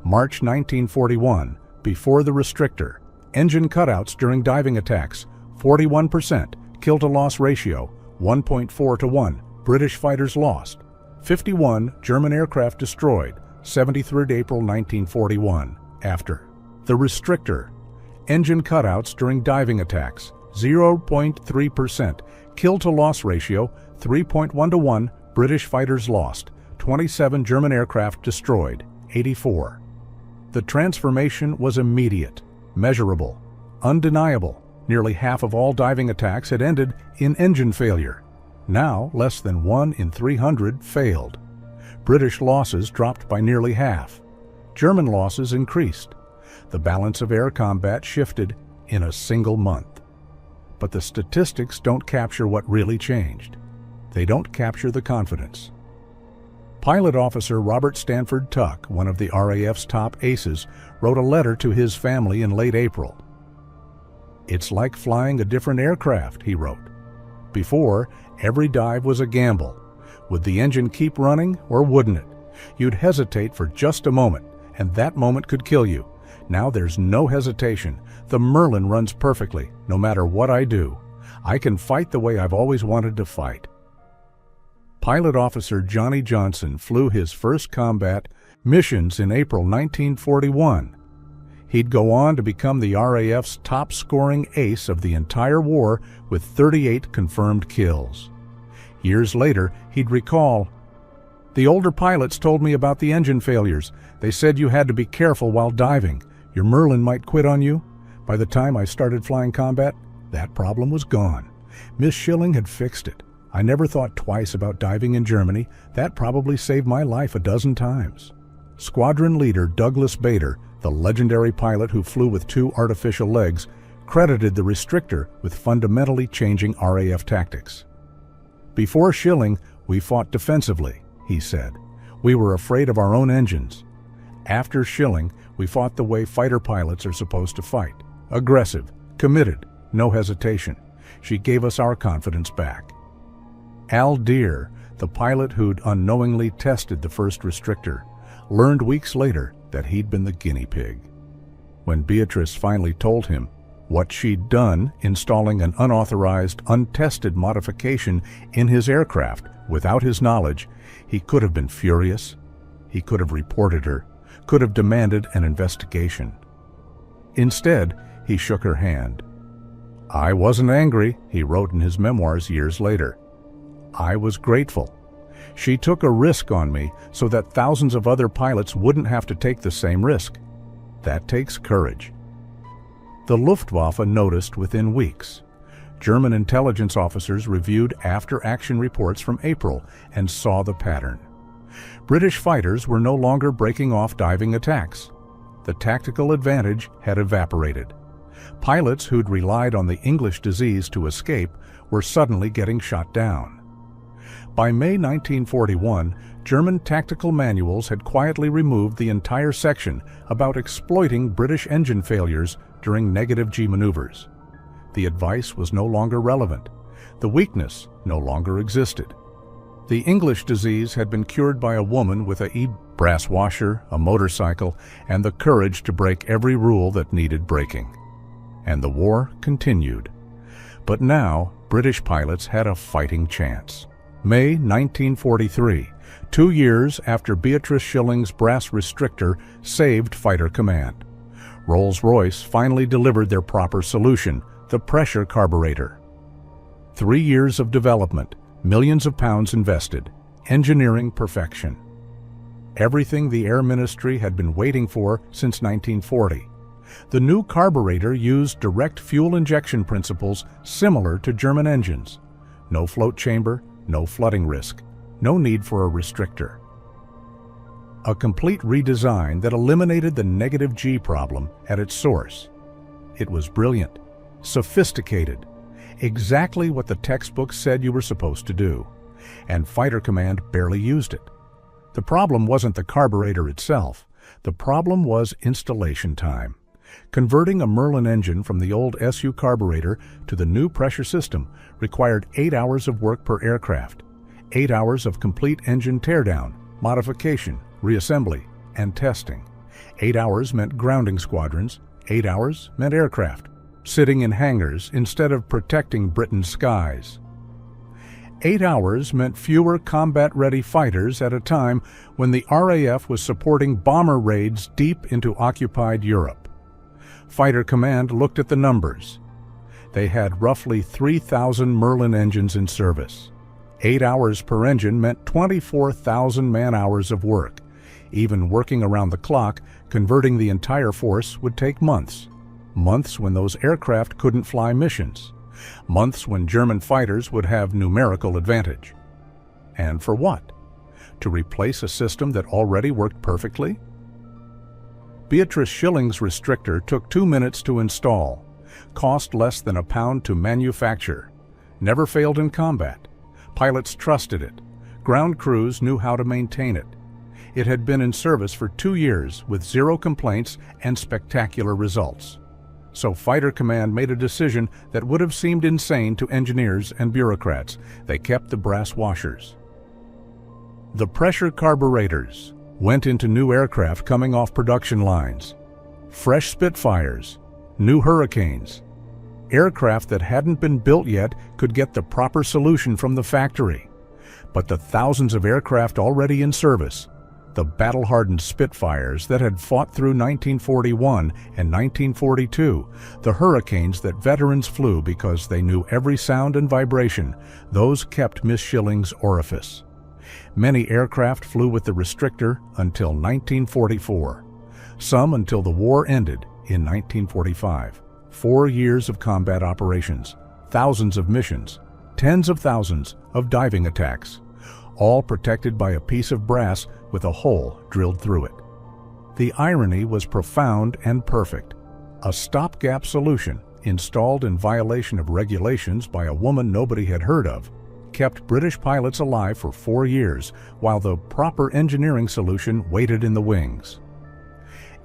March 1941, before the restrictor, engine cutouts during diving attacks, 41%, kill-to-loss ratio, 1.4 to 1, British fighters lost, 51 German aircraft destroyed, 73rd April 1941, after. The restrictor, engine cutouts during diving attacks, 0.3%, kill-to-loss ratio, 3.1 to 1, British fighters lost, 27 German aircraft destroyed, 84. The transformation was immediate, measurable, undeniable. Nearly half of all diving attacks had ended in engine failure. Now, less than 1 in 300 failed. British losses dropped by nearly half. German losses increased. The balance of air combat shifted in a single month. But the statistics don't capture what really changed. They don't capture the confidence. Pilot Officer Robert Stanford Tuck, one of the RAF's top aces, wrote a letter to his family in late April. "It's like flying a different aircraft," he wrote. "Before, every dive was a gamble. Would the engine keep running or wouldn't it? You'd hesitate for just a moment, and that moment could kill you. Now there's no hesitation. The Merlin runs perfectly, no matter what I do. I can fight the way I've always wanted to fight." Pilot Officer Johnny Johnson flew his first combat missions in April 1941. He'd go on to become the RAF's top-scoring ace of the entire war with 38 confirmed kills. Years later, he'd recall, "The older pilots told me about the engine failures. They said you had to be careful while diving. Your Merlin might quit on you. By the time I started flying combat, that problem was gone. Miss Schilling had fixed it. I never thought twice about diving in Germany. That probably saved my life a dozen times." Squadron leader Douglas Bader, the legendary pilot who flew with 2 artificial legs, credited the restrictor with fundamentally changing RAF tactics. "Before Schilling, we fought defensively," he said. "We were afraid of our own engines. After Schilling, we fought the way fighter pilots are supposed to fight. Aggressive, committed, no hesitation. She gave us our confidence back." Al Deere, the pilot who'd unknowingly tested the first restrictor, learned weeks later that he'd been the guinea pig. When Beatrice finally told him what she'd done installing an unauthorized, untested modification in his aircraft without his knowledge, he could have been furious. He could have reported her, could have demanded an investigation. Instead, he shook her hand. "I wasn't angry," he wrote in his memoirs years later. "I was grateful. She took a risk on me so that thousands of other pilots wouldn't have to take the same risk. That takes courage." The Luftwaffe noticed within weeks. German intelligence officers reviewed after-action reports from April and saw the pattern. British fighters were no longer breaking off diving attacks. The tactical advantage had evaporated. Pilots who'd relied on the English disease to escape were suddenly getting shot down. By May 1941, German tactical manuals had quietly removed the entire section about exploiting British engine failures during negative G maneuvers. The advice was no longer relevant. The weakness no longer existed. The English disease had been cured by a woman with a brass washer, a motorcycle, and the courage to break every rule that needed breaking. And the war continued. But now, British pilots had a fighting chance. May 1943, 2 years after Beatrice Schilling's brass restrictor saved Fighter Command. Rolls-Royce finally delivered their proper solution, the pressure carburetor. 3 years of development, millions of pounds invested, engineering perfection. Everything the Air Ministry had been waiting for since 1940. The new carburetor used direct fuel injection principles similar to German engines. No float chamber, no flooding risk, no need for a restrictor. A complete redesign that eliminated the negative G problem at its source. It was brilliant, sophisticated, exactly what the textbooks said you were supposed to do, and Fighter Command barely used it. The problem wasn't the carburetor itself. The problem was installation time. Converting a Merlin engine from the old SU carburetor to the new pressure system required 8 hours of work per aircraft, 8 hours of complete engine teardown, modification, reassembly, and testing. 8 hours meant grounding squadrons. 8 hours meant aircraft, sitting in hangars instead of protecting Britain's skies. 8 hours meant fewer combat-ready fighters at a time when the RAF was supporting bomber raids deep into occupied Europe. Fighter Command looked at the numbers. They had roughly 3,000 Merlin engines in service. 8 hours per engine meant 24,000 man-hours of work. Even working around the clock, converting the entire force would take months. Months when those aircraft couldn't fly missions. Months when German fighters would have numerical advantage. And for what? To replace a system that already worked perfectly? Beatrice Schilling's restrictor took 2 minutes to install, cost less than £1 to manufacture, never failed in combat. Pilots trusted it. Ground crews knew how to maintain it. It had been in service for 2 years with 0 complaints and spectacular results. So Fighter Command made a decision that would have seemed insane to engineers and bureaucrats. They kept the brass washers. The pressure carburetors went into new aircraft coming off production lines. Fresh Spitfires, new Hurricanes. Aircraft that hadn't been built yet could get the proper solution from the factory. But the thousands of aircraft already in service, the battle-hardened Spitfires that had fought through 1941 and 1942, the Hurricanes that veterans flew because they knew every sound and vibration, those kept Miss Schilling's orifice. Many aircraft flew with the restrictor until 1944, some until the war ended in 1945. 4 years of combat operations, thousands of missions, tens of thousands of diving attacks, all protected by a piece of brass with a hole drilled through it. The irony was profound and perfect. A stopgap solution, installed in violation of regulations by a woman nobody had heard of, kept British pilots alive for 4 years, while the proper engineering solution waited in the wings.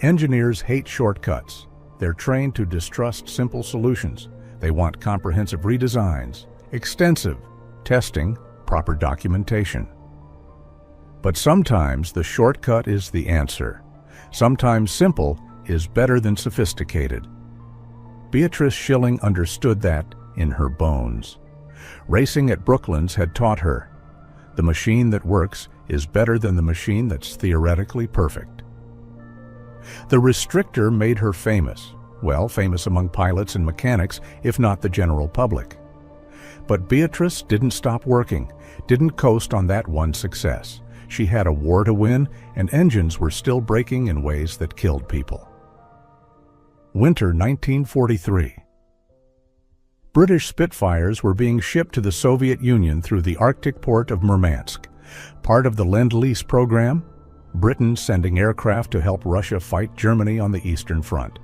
Engineers hate shortcuts. They're trained to distrust simple solutions. They want comprehensive redesigns, extensive testing, proper documentation. But sometimes the shortcut is the answer. Sometimes simple is better than sophisticated. Beatrice Schilling understood that in her bones. Racing at Brooklands had taught her, the machine that works is better than the machine that's theoretically perfect. The restrictor made her famous. Well, famous among pilots and mechanics, if not the general public. But Beatrice didn't stop working, didn't coast on that one success. She had a war to win, and engines were still breaking in ways that killed people. Winter 1943. British Spitfires were being shipped to the Soviet Union through the Arctic port of Murmansk. Part of the Lend-Lease program, Britain sending aircraft to help Russia fight Germany on the Eastern Front.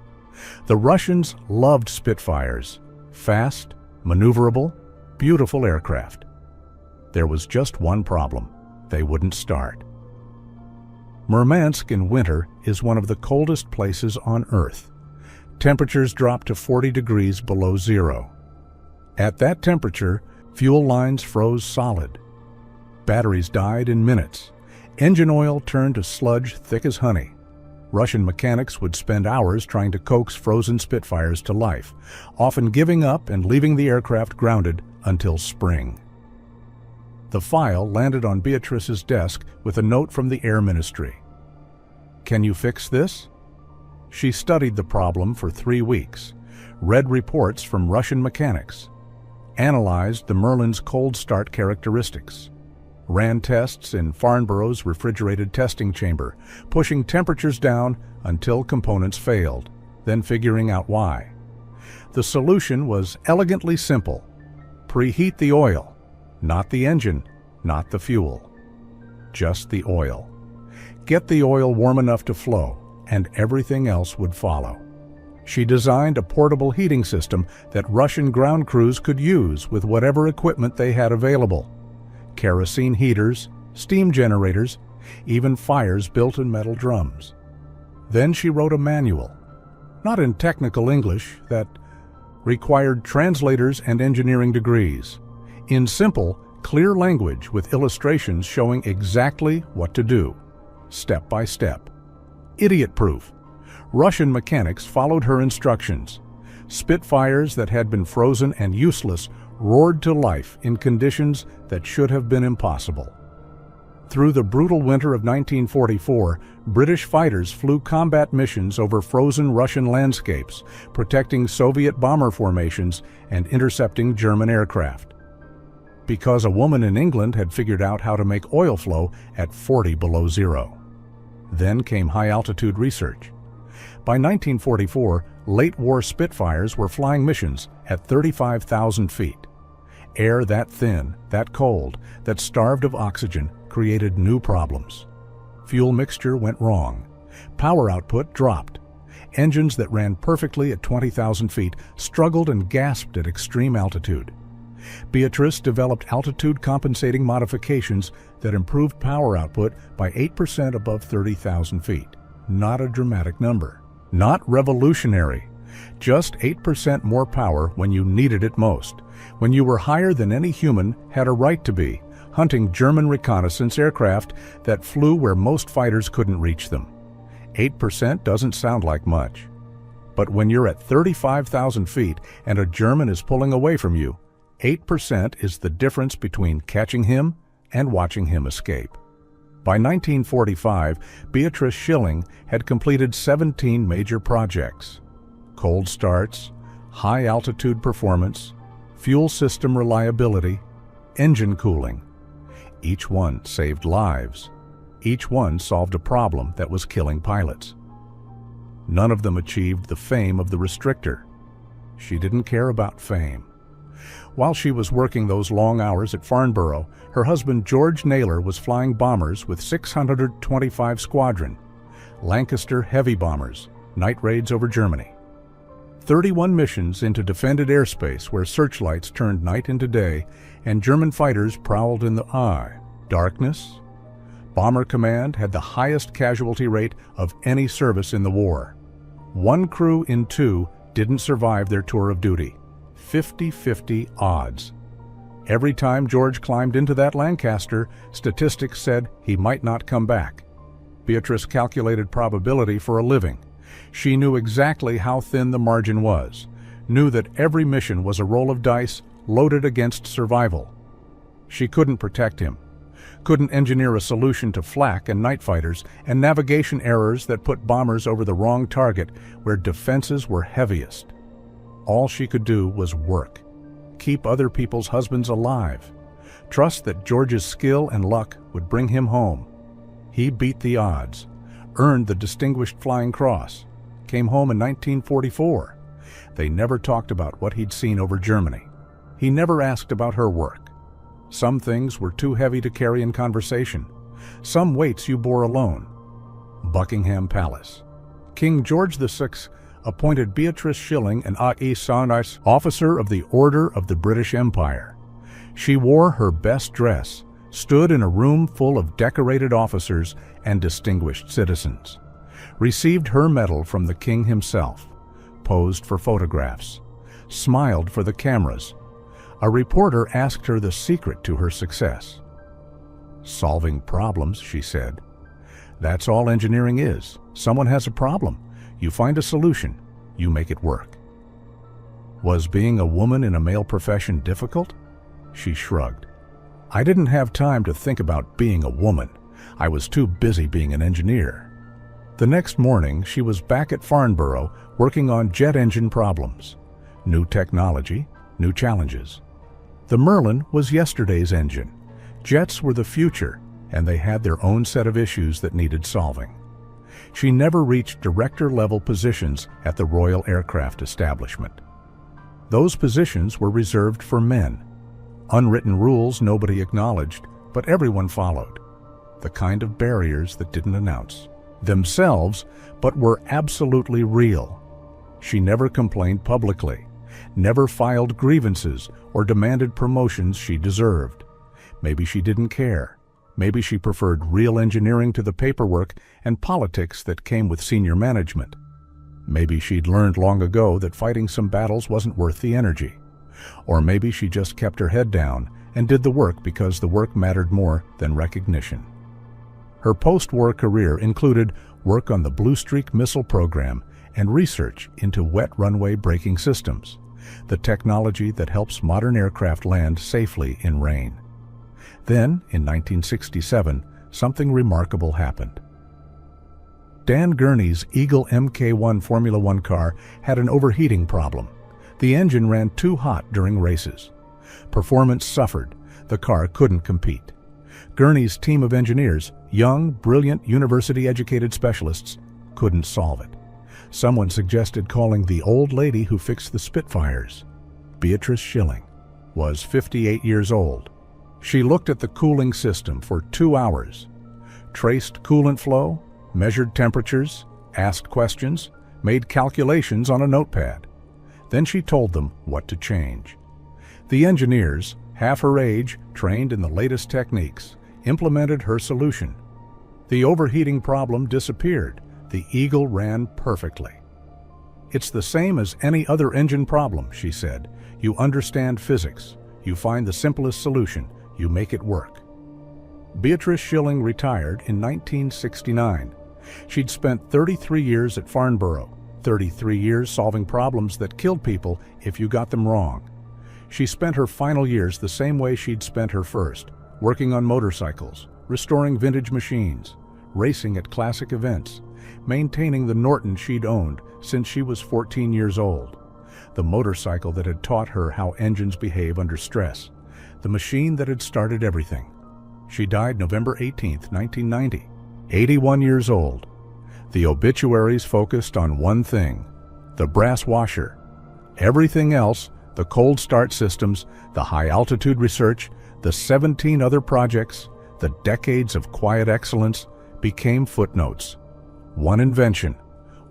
The Russians loved Spitfires, fast, maneuverable, beautiful aircraft. There was just one problem: they wouldn't start. Murmansk in winter is one of the coldest places on Earth. Temperatures drop to 40 degrees below zero. At that temperature, fuel lines froze solid. Batteries died in minutes. Engine oil turned to sludge thick as honey. Russian mechanics would spend hours trying to coax frozen Spitfires to life, often giving up and leaving the aircraft grounded until spring. The file landed on Beatrice's desk with a note from the Air Ministry. "Can you fix this?" She studied the problem for 3 weeks, read reports from Russian mechanics, analyzed the Merlin's cold start characteristics, ran tests in Farnborough's refrigerated testing chamber, pushing temperatures down until components failed, then figuring out why. The solution was elegantly simple. Preheat the oil, not the engine, not the fuel, just the oil. Get the oil warm enough to flow, and everything else would follow. She designed a portable heating system that Russian ground crews could use with whatever equipment they had available. Kerosene heaters, steam generators, even fires built in metal drums. Then she wrote a manual, not in technical English, that required translators and engineering degrees, in simple, clear language with illustrations showing exactly what to do, step by step. Idiot-proof. Russian mechanics followed her instructions. Spitfires that had been frozen and useless roared to life in conditions that should have been impossible. Through the brutal winter of 1944, British fighters flew combat missions over frozen Russian landscapes, protecting Soviet bomber formations and intercepting German aircraft. Because a woman in England had figured out how to make oil flow at 40 below zero. Then came high-altitude research. By 1944, late-war Spitfires were flying missions at 35,000 feet. Air that thin, that cold, that starved of oxygen created new problems. Fuel mixture went wrong. Power output dropped. Engines that ran perfectly at 20,000 feet struggled and gasped at extreme altitude. Beatrice developed altitude-compensating modifications that improved power output by 8% above 30,000 feet. Not a dramatic number. Not revolutionary. Just 8% more power when you needed it most, when you were higher than any human had a right to be, hunting German reconnaissance aircraft that flew where most fighters couldn't reach them. 8% doesn't sound like much. But when you're at 35,000 feet and a German is pulling away from you, 8% is the difference between catching him and watching him escape. By 1945, Beatrice Schilling had completed 17 major projects. Cold starts, high-altitude performance, fuel system reliability, engine cooling. Each one saved lives. Each one solved a problem that was killing pilots. None of them achieved the fame of the restrictor. She didn't care about fame. While she was working those long hours at Farnborough, her husband George Naylor was flying bombers with 625 Squadron, Lancaster heavy bombers, night raids over Germany. 31 missions into defended airspace where searchlights turned night into day and German fighters prowled in the darkness. Bomber Command had the highest casualty rate of any service in the war. 1 crew in 2 didn't survive their tour of duty. 50-50 odds. Every time George climbed into that Lancaster, statistics said he might not come back. Beatrice calculated probability for a living. She knew exactly how thin the margin was, knew that every mission was a roll of dice loaded against survival. She couldn't protect him, couldn't engineer a solution to flak and night fighters and navigation errors that put bombers over the wrong target where defenses were heaviest. All she could do was work, keep other people's husbands alive, trust that George's skill and luck would bring him home. He beat the odds, earned the Distinguished Flying Cross, came home in 1944. They never talked about what he'd seen over Germany. He never asked about her work. Some things were too heavy to carry in conversation. Some weights you bore alone. Buckingham Palace. King George VI appointed Beatrice Schilling an A.E. Officer of the Order of the British Empire. She wore her best dress, stood in a room full of decorated officers and distinguished citizens, received her medal from the king himself, posed for photographs, smiled for the cameras. A reporter asked her the secret to her success. Solving problems, she said. That's all engineering is. Someone has a problem. You find a solution. You make it work. Was being a woman in a male profession difficult? She shrugged. I didn't have time to think about being a woman. I was too busy being an engineer. The next morning, she was back at Farnborough working on jet engine problems. New technology, new challenges. The Merlin was yesterday's engine. Jets were the future, and they had their own set of issues that needed solving. She never reached director-level positions at the Royal Aircraft Establishment. Those positions were reserved for men. Unwritten rules nobody acknowledged, but everyone followed. The kind of barriers that didn't announce themselves, but were absolutely real. She never complained publicly, never filed grievances or demanded promotions she deserved. Maybe she didn't care. Maybe she preferred real engineering to the paperwork and politics that came with senior management. Maybe she'd learned long ago that fighting some battles wasn't worth the energy. Or maybe she just kept her head down and did the work because the work mattered more than recognition. Her post-war career included work on the Blue Streak missile program and research into wet runway braking systems, the technology that helps modern aircraft land safely in rain. Then, in 1967, something remarkable happened. Dan Gurney's Eagle Mk1 Formula One car had an overheating problem. The engine ran too hot during races. Performance suffered. The car couldn't compete. Gurney's team of engineers, young, brilliant, university-educated specialists, couldn't solve it. Someone suggested calling the old lady who fixed the Spitfires. Beatrice Schilling was 58 years old. She looked at the cooling system for 2 hours, traced coolant flow, measured temperatures, asked questions, made calculations on a notepad. Then she told them what to change. The engineers, half her age, trained in the latest techniques, implemented her solution. The overheating problem disappeared. The Eagle ran perfectly. "It's the same as any other engine problem," she said. "You understand physics. You find the simplest solution. You make it work." Beatrice Schilling retired in 1969. She'd spent 33 years at Farnborough, 33 years solving problems that killed people if you got them wrong. She spent her final years the same way she'd spent her first, working on motorcycles, restoring vintage machines, racing at classic events, maintaining the Norton she'd owned since she was 14 years old, the motorcycle that had taught her how engines behave under stress, the machine that had started everything. She died November 18, 1990, 81 years old. The obituaries focused on one thing: the brass washer. Everything else, the cold start systems, the high-altitude research, the 17 other projects, the decades of quiet excellence, became footnotes. One invention,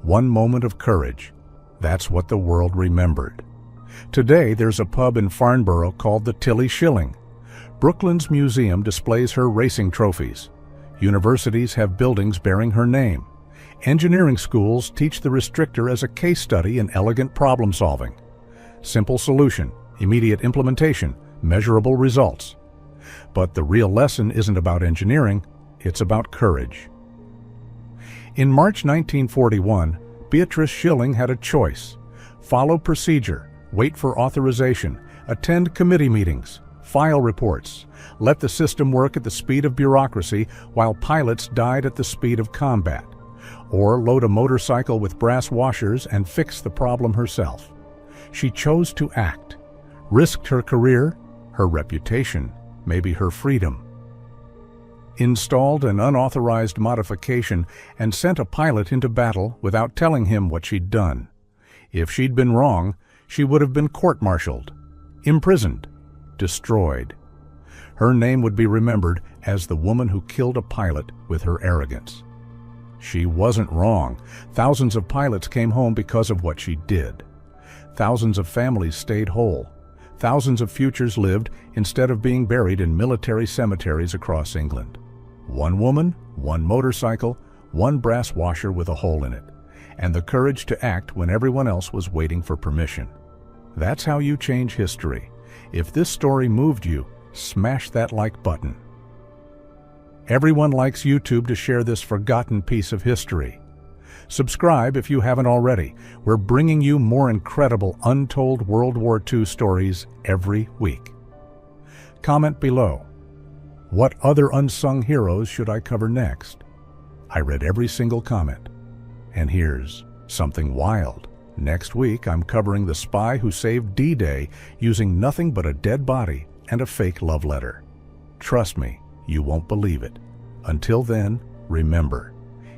one moment of courage. That's what the world remembered. Today, there's a pub in Farnborough called the Tilly Schilling. Brooklyn's museum displays her racing trophies. Universities have buildings bearing her name. Engineering schools teach the restrictor as a case study in elegant problem solving. Simple solution, immediate implementation, measurable results. But the real lesson isn't about engineering, it's about courage. In March 1941, Beatrice Schilling had a choice: follow procedure, wait for authorization, attend committee meetings, file reports, let the system work at the speed of bureaucracy while pilots died at the speed of combat, or load a motorcycle with brass washers and fix the problem herself. She chose to act, risked her career, her reputation, maybe her freedom. Installed an unauthorized modification and sent a pilot into battle without telling him what she'd done. If she'd been wrong, she would have been court-martialed, imprisoned, destroyed. Her name would be remembered as the woman who killed a pilot with her arrogance. She wasn't wrong. Thousands of pilots came home because of what she did. Thousands of families stayed whole. Thousands of futures lived instead of being buried in military cemeteries across England. One woman, one motorcycle, one brass washer with a hole in it, and the courage to act when everyone else was waiting for permission. That's how you change history. If this story moved you, smash that like button. Everyone likes YouTube to share this forgotten piece of history. Subscribe if you haven't already. We're bringing you more incredible untold World War II stories every week. Comment below. What other unsung heroes should I cover next? I read every single comment. And here's something wild. Next week, I'm covering the spy who saved D-Day using nothing but a dead body and a fake love letter. Trust me, you won't believe it. Until then, remember,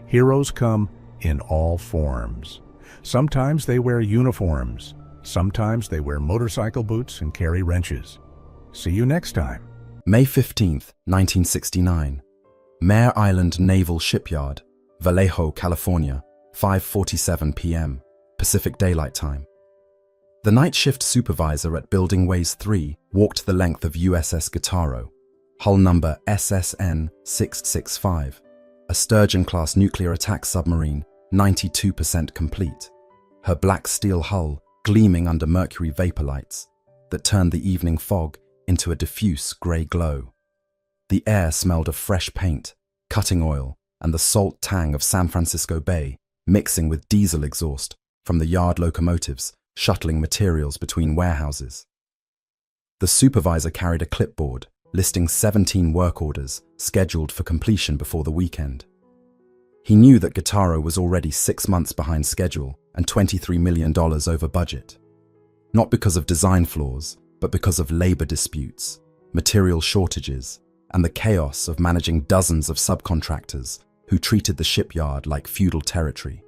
heroes come in all forms. Sometimes they wear uniforms. Sometimes they wear motorcycle boots and carry wrenches. See you next time. May 15th, 1969. Mare Island Naval Shipyard, Vallejo, California, 5:47 p.m. Pacific Daylight Time. The night shift supervisor at Building Ways 3 walked the length of USS Guitarro, hull number SSN 665, a Sturgeon-class nuclear attack submarine, 92% complete, her black steel hull gleaming under mercury vapor lights that turned the evening fog into a diffuse grey glow. The air smelled of fresh paint, cutting oil, and the salt tang of San Francisco Bay, mixing with diesel exhaust from the yard locomotives shuttling materials between warehouses. The supervisor carried a clipboard listing 17 work orders scheduled for completion before the weekend. He knew that Guitarro was already 6 months behind schedule and $23 million over budget. Not because of design flaws, but because of labor disputes, material shortages, and the chaos of managing dozens of subcontractors who treated the shipyard like feudal territory,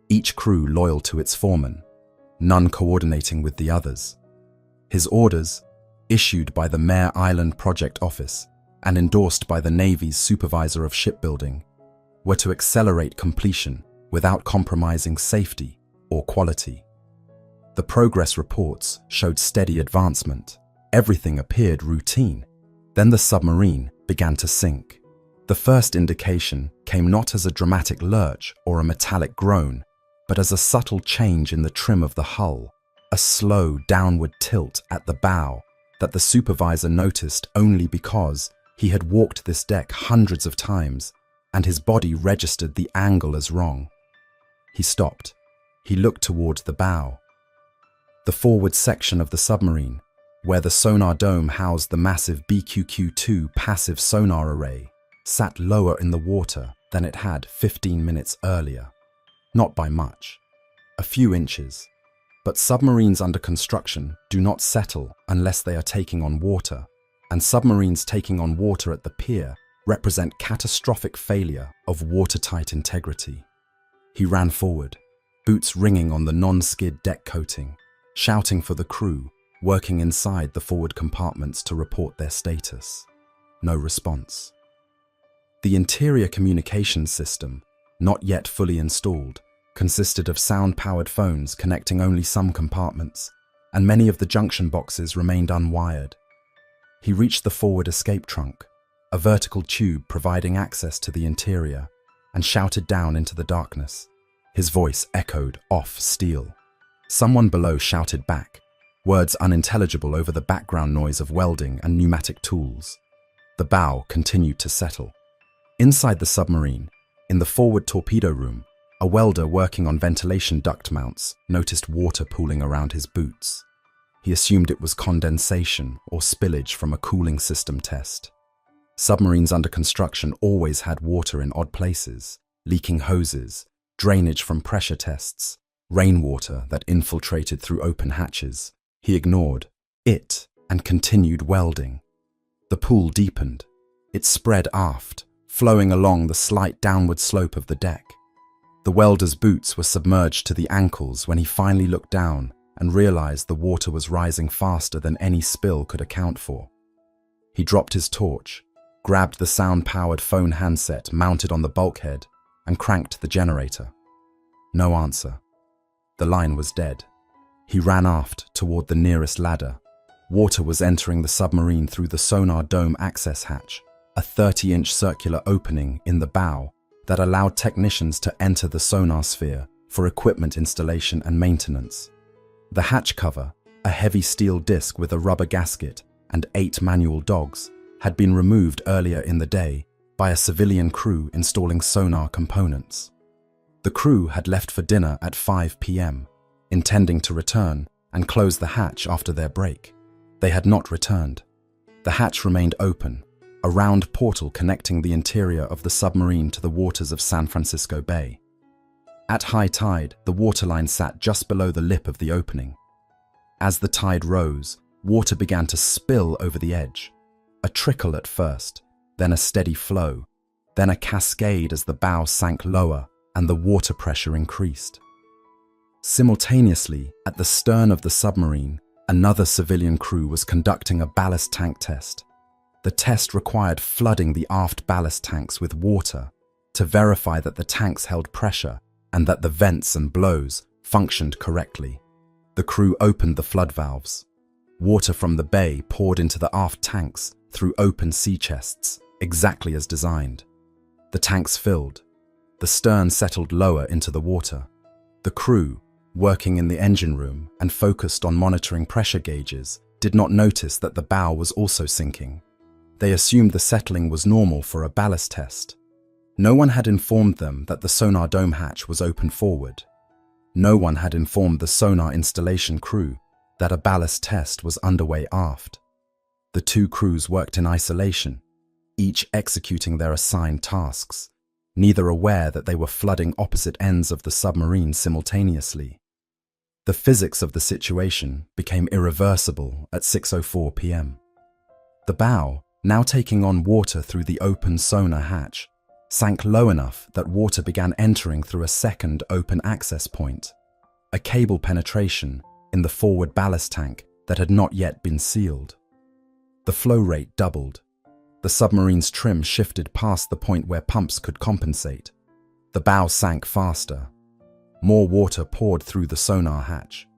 each crew loyal to its foreman, none coordinating with the others. His orders, issued by the Mare Island Project Office and endorsed by the Navy's Supervisor of Shipbuilding, were to accelerate completion without compromising safety or quality. The progress reports showed steady advancement. Everything appeared routine. Then the submarine began to sink. The first indication came not as a dramatic lurch or a metallic groan, but as a subtle change in the trim of the hull, a slow downward tilt at the bow that the supervisor noticed only because he had walked this deck hundreds of times and his body registered the angle as wrong. He stopped. He looked towards the bow. The forward section of the submarine, where the sonar dome housed the massive BQQ-2 passive sonar array, sat lower in the water than it had 15 minutes earlier. Not by much, a few inches. But submarines under construction do not settle unless they are taking on water, and submarines taking on water at the pier represent catastrophic failure of watertight integrity. He ran forward, boots ringing on the non-skid deck coating, shouting for the crew working inside the forward compartments to report their status. No response. The interior communications system, not yet fully installed, consisted of sound-powered phones connecting only some compartments, and many of the junction boxes remained unwired. He reached the forward escape trunk, a vertical tube providing access to the interior, and shouted down into the darkness. His voice echoed off steel. Someone below shouted back, words unintelligible over the background noise of welding and pneumatic tools. The bow continued to settle. Inside the submarine, in the forward torpedo room, a welder working on ventilation duct mounts noticed water pooling around his boots. He assumed it was condensation or spillage from a cooling system test. Submarines under construction always had water in odd places, leaking hoses, drainage from pressure tests, rainwater that infiltrated through open hatches. He ignored it and continued welding. The pool deepened. It spread aft, flowing along the slight downward slope of the deck. The welder's boots were submerged to the ankles when he finally looked down and realized the water was rising faster than any spill could account for. He dropped his torch, grabbed the sound-powered phone handset mounted on the bulkhead, and cranked the generator. No answer. The line was dead. He ran aft toward the nearest ladder. Water was entering the submarine through the sonar dome access hatch, a 30-inch circular opening in the bow that allowed technicians to enter the sonar sphere for equipment installation and maintenance. The hatch cover, a heavy steel disc with a rubber gasket and 8 manual dogs, had been removed earlier in the day by a civilian crew installing sonar components. The crew had left for dinner at 5 p.m., intending to return and close the hatch after their break. They had not returned. The hatch remained open, a round portal connecting the interior of the submarine to the waters of San Francisco Bay. At high tide, the waterline sat just below the lip of the opening. As the tide rose, water began to spill over the edge. A trickle at first, then a steady flow, then a cascade as the bow sank lower and the water pressure increased. Simultaneously, at the stern of the submarine, another civilian crew was conducting a ballast tank test. The test required flooding the aft ballast tanks with water to verify that the tanks held pressure and that the vents and blows functioned correctly. The crew opened the flood valves. Water from the bay poured into the aft tanks through open sea chests, exactly as designed. The tanks filled. The stern settled lower into the water. The crew, working in the engine room and focused on monitoring pressure gauges, did not notice that the bow was also sinking. They assumed the settling was normal for a ballast test. No one had informed them that the sonar dome hatch was open forward. No one had informed the sonar installation crew that a ballast test was underway aft. The two crews worked in isolation, each executing their assigned tasks, neither aware that they were flooding opposite ends of the submarine simultaneously. The physics of the situation became irreversible at 6:04 p.m. The bow, now taking on water through the open sonar hatch, sank low enough that water began entering through a second open access point, a cable penetration in the forward ballast tank that had not yet been sealed. The flow rate doubled. The submarine's trim shifted past the point where pumps could compensate. The bow sank faster. More water poured through the sonar hatch.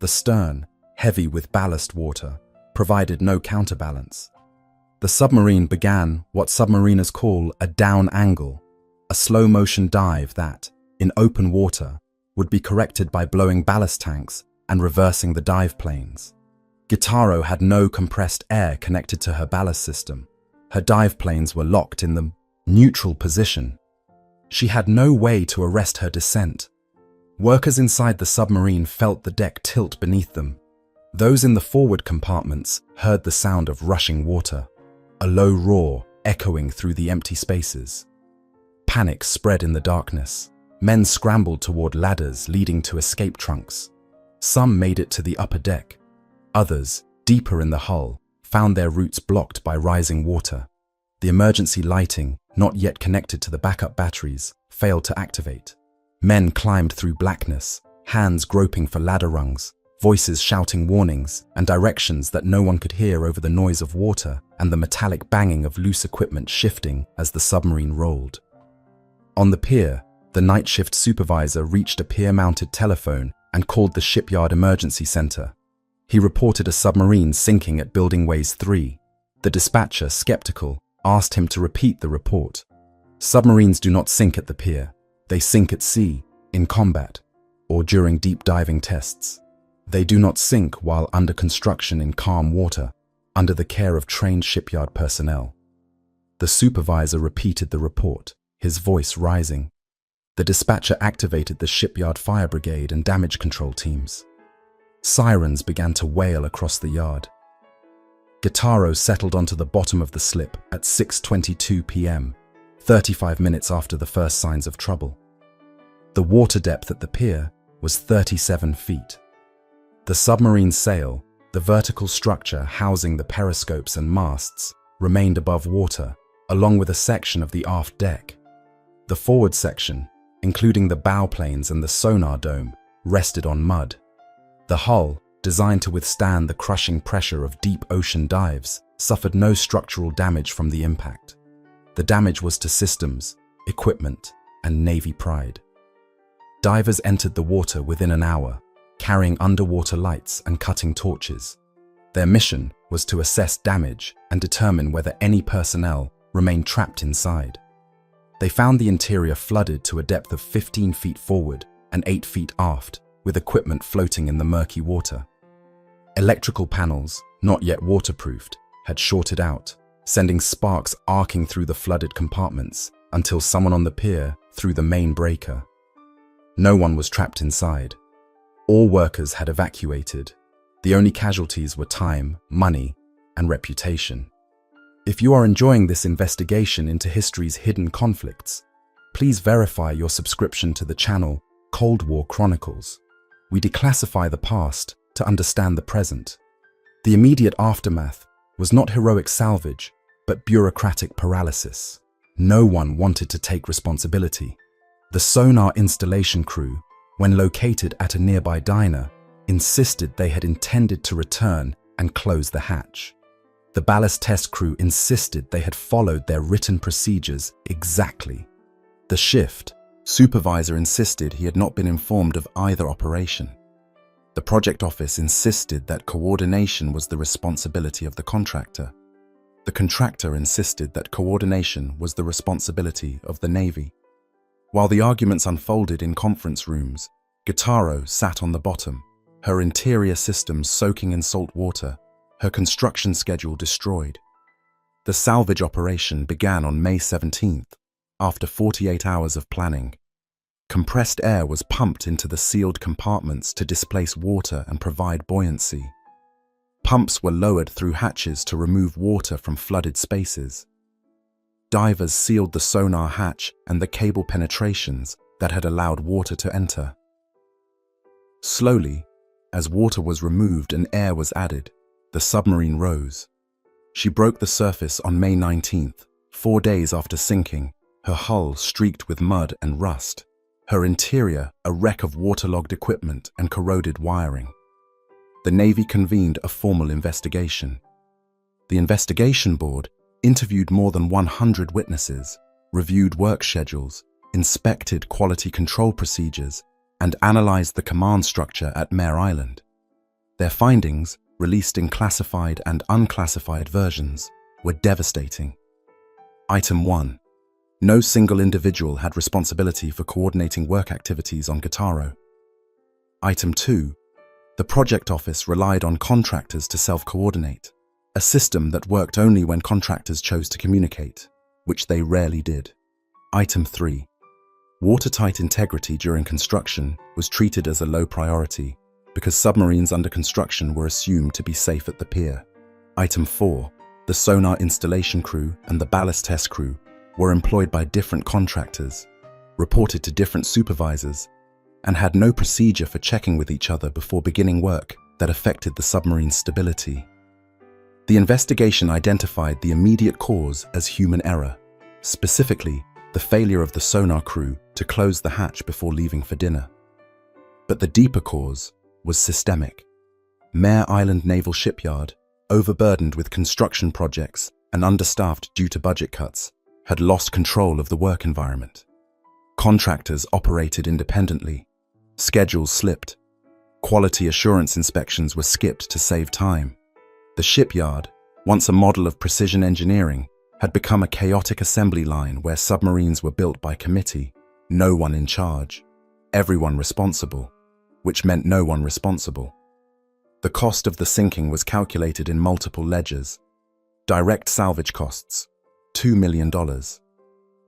The stern, heavy with ballast water, provided no counterbalance. The submarine began what submariners call a down angle, a slow-motion dive that, in open water, would be corrected by blowing ballast tanks and reversing the dive planes. Gitaro had no compressed air connected to her ballast system. Her dive planes were locked in the neutral position. She had no way to arrest her descent. Workers inside the submarine felt the deck tilt beneath them. Those in the forward compartments heard the sound of rushing water, a low roar echoing through the empty spaces. Panic spread in the darkness. Men scrambled toward ladders leading to escape trunks. Some made it to the upper deck. Others, deeper in the hull, found their routes blocked by rising water. The emergency lighting, not yet connected to the backup batteries, failed to activate. Men climbed through blackness, hands groping for ladder rungs, voices shouting warnings and directions that no one could hear over the noise of water and the metallic banging of loose equipment shifting as the submarine rolled. On the pier, the night shift supervisor reached a pier-mounted telephone and called the shipyard emergency center. He reported a submarine sinking at Building Ways 3. The dispatcher, skeptical, asked him to repeat the report. Submarines do not sink at the pier. They sink at sea, in combat, or during deep diving tests. They do not sink while under construction in calm water, under the care of trained shipyard personnel. The supervisor repeated the report, his voice rising. The dispatcher activated the shipyard fire brigade and damage control teams. Sirens began to wail across the yard. Gitaro settled onto the bottom of the slip at 6:22 p.m., 35 minutes after the first signs of trouble. The water depth at the pier was 37 feet. The submarine's sail, the vertical structure housing the periscopes and masts, remained above water, along with a section of the aft deck. The forward section, including the bow planes and the sonar dome, rested on mud. The hull, designed to withstand the crushing pressure of deep ocean dives, suffered no structural damage from the impact. The damage was to systems, equipment, and Navy pride. Divers entered the water within an hour, carrying underwater lights and cutting torches. Their mission was to assess damage and determine whether any personnel remained trapped inside. They found the interior flooded to a depth of 15 feet forward and 8 feet aft, with equipment floating in the murky water. Electrical panels, not yet waterproofed, had shorted out, sending sparks arcing through the flooded compartments until someone on the pier threw the main breaker. No one was trapped inside. All workers had evacuated. The only casualties were time, money, and reputation. If you are enjoying this investigation into history's hidden conflicts, please verify your subscription to the channel Cold War Chronicles. We declassify the past to understand the present. The immediate aftermath was not heroic salvage, but bureaucratic paralysis. No one wanted to take responsibility. The sonar installation crew, when located at a nearby diner, insisted they had intended to return and close the hatch. The ballast test crew insisted they had followed their written procedures exactly. The shift supervisor insisted he had not been informed of either operation. The project office insisted that coordination was the responsibility of the contractor. The contractor insisted that coordination was the responsibility of the Navy. While the arguments unfolded in conference rooms, Gitaro sat on the bottom, her interior systems soaking in salt water her construction schedule destroyed. The salvage operation began on May 17th, after 48 hours of planning. Compressed air was pumped into the sealed compartments to displace water and provide buoyancy. Pumps were lowered through hatches to remove water from flooded spaces. Divers sealed the sonar hatch and the cable penetrations that had allowed water to enter. Slowly, as water was removed and air was added, the submarine rose. She broke the surface on May 19th, 4 days after sinking, her hull streaked with mud and rust, her interior a wreck of waterlogged equipment and corroded wiring. The Navy convened a formal investigation. The investigation board interviewed more than 100 witnesses, reviewed work schedules, inspected quality control procedures, and analyzed the command structure at Mare Island. Their findings, released in classified and unclassified versions, were devastating. Item 1. No single individual had responsibility for coordinating work activities on Guittaro. Item 2. The project office relied on contractors to self-coordinate, a system that worked only when contractors chose to communicate, which they rarely did. Item 3. Watertight integrity during construction was treated as a low priority because submarines under construction were assumed to be safe at the pier. Item 4. The sonar installation crew and the ballast test crew were employed by different contractors, reported to different supervisors, and had no procedure for checking with each other before beginning work that affected the submarine's stability. The investigation identified the immediate cause as human error, specifically the failure of the sonar crew to close the hatch before leaving for dinner. But the deeper cause was systemic. Mare Island Naval Shipyard, overburdened with construction projects and understaffed due to budget cuts, had lost control of the work environment. Contractors operated independently. Schedules slipped. Quality assurance inspections were skipped to save time. The shipyard, once a model of precision engineering, had become a chaotic assembly line where submarines were built by committee, no one in charge, everyone responsible, which meant no one responsible. The cost of the sinking was calculated in multiple ledgers. Direct salvage costs, $2 million.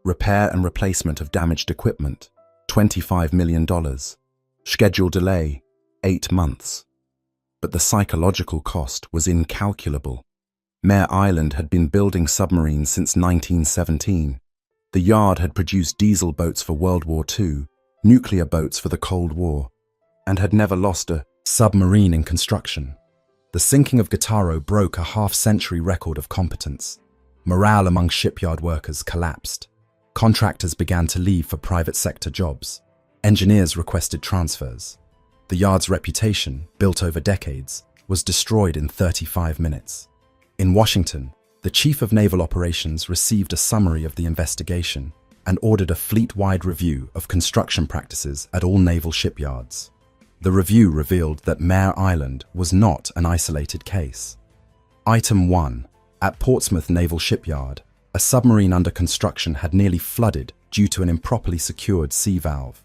Repair and replacement of damaged equipment, $25 million. Schedule delay, 8 months. But the psychological cost was incalculable. Mare Island had been building submarines since 1917. The yard had produced diesel boats for World War II, nuclear boats for the Cold War, and had never lost a submarine in construction. The sinking of Guittaro broke a half-century record of competence. Morale among shipyard workers collapsed. Contractors began to leave for private sector jobs. Engineers requested transfers. The yard's reputation, built over decades, was destroyed in 35 minutes. In Washington, the Chief of Naval Operations received a summary of the investigation and ordered a fleet-wide review of construction practices at all naval shipyards. The review revealed that Mare Island was not an isolated case. Item 1. At Portsmouth Naval Shipyard, a submarine under construction had nearly flooded due to an improperly secured sea valve.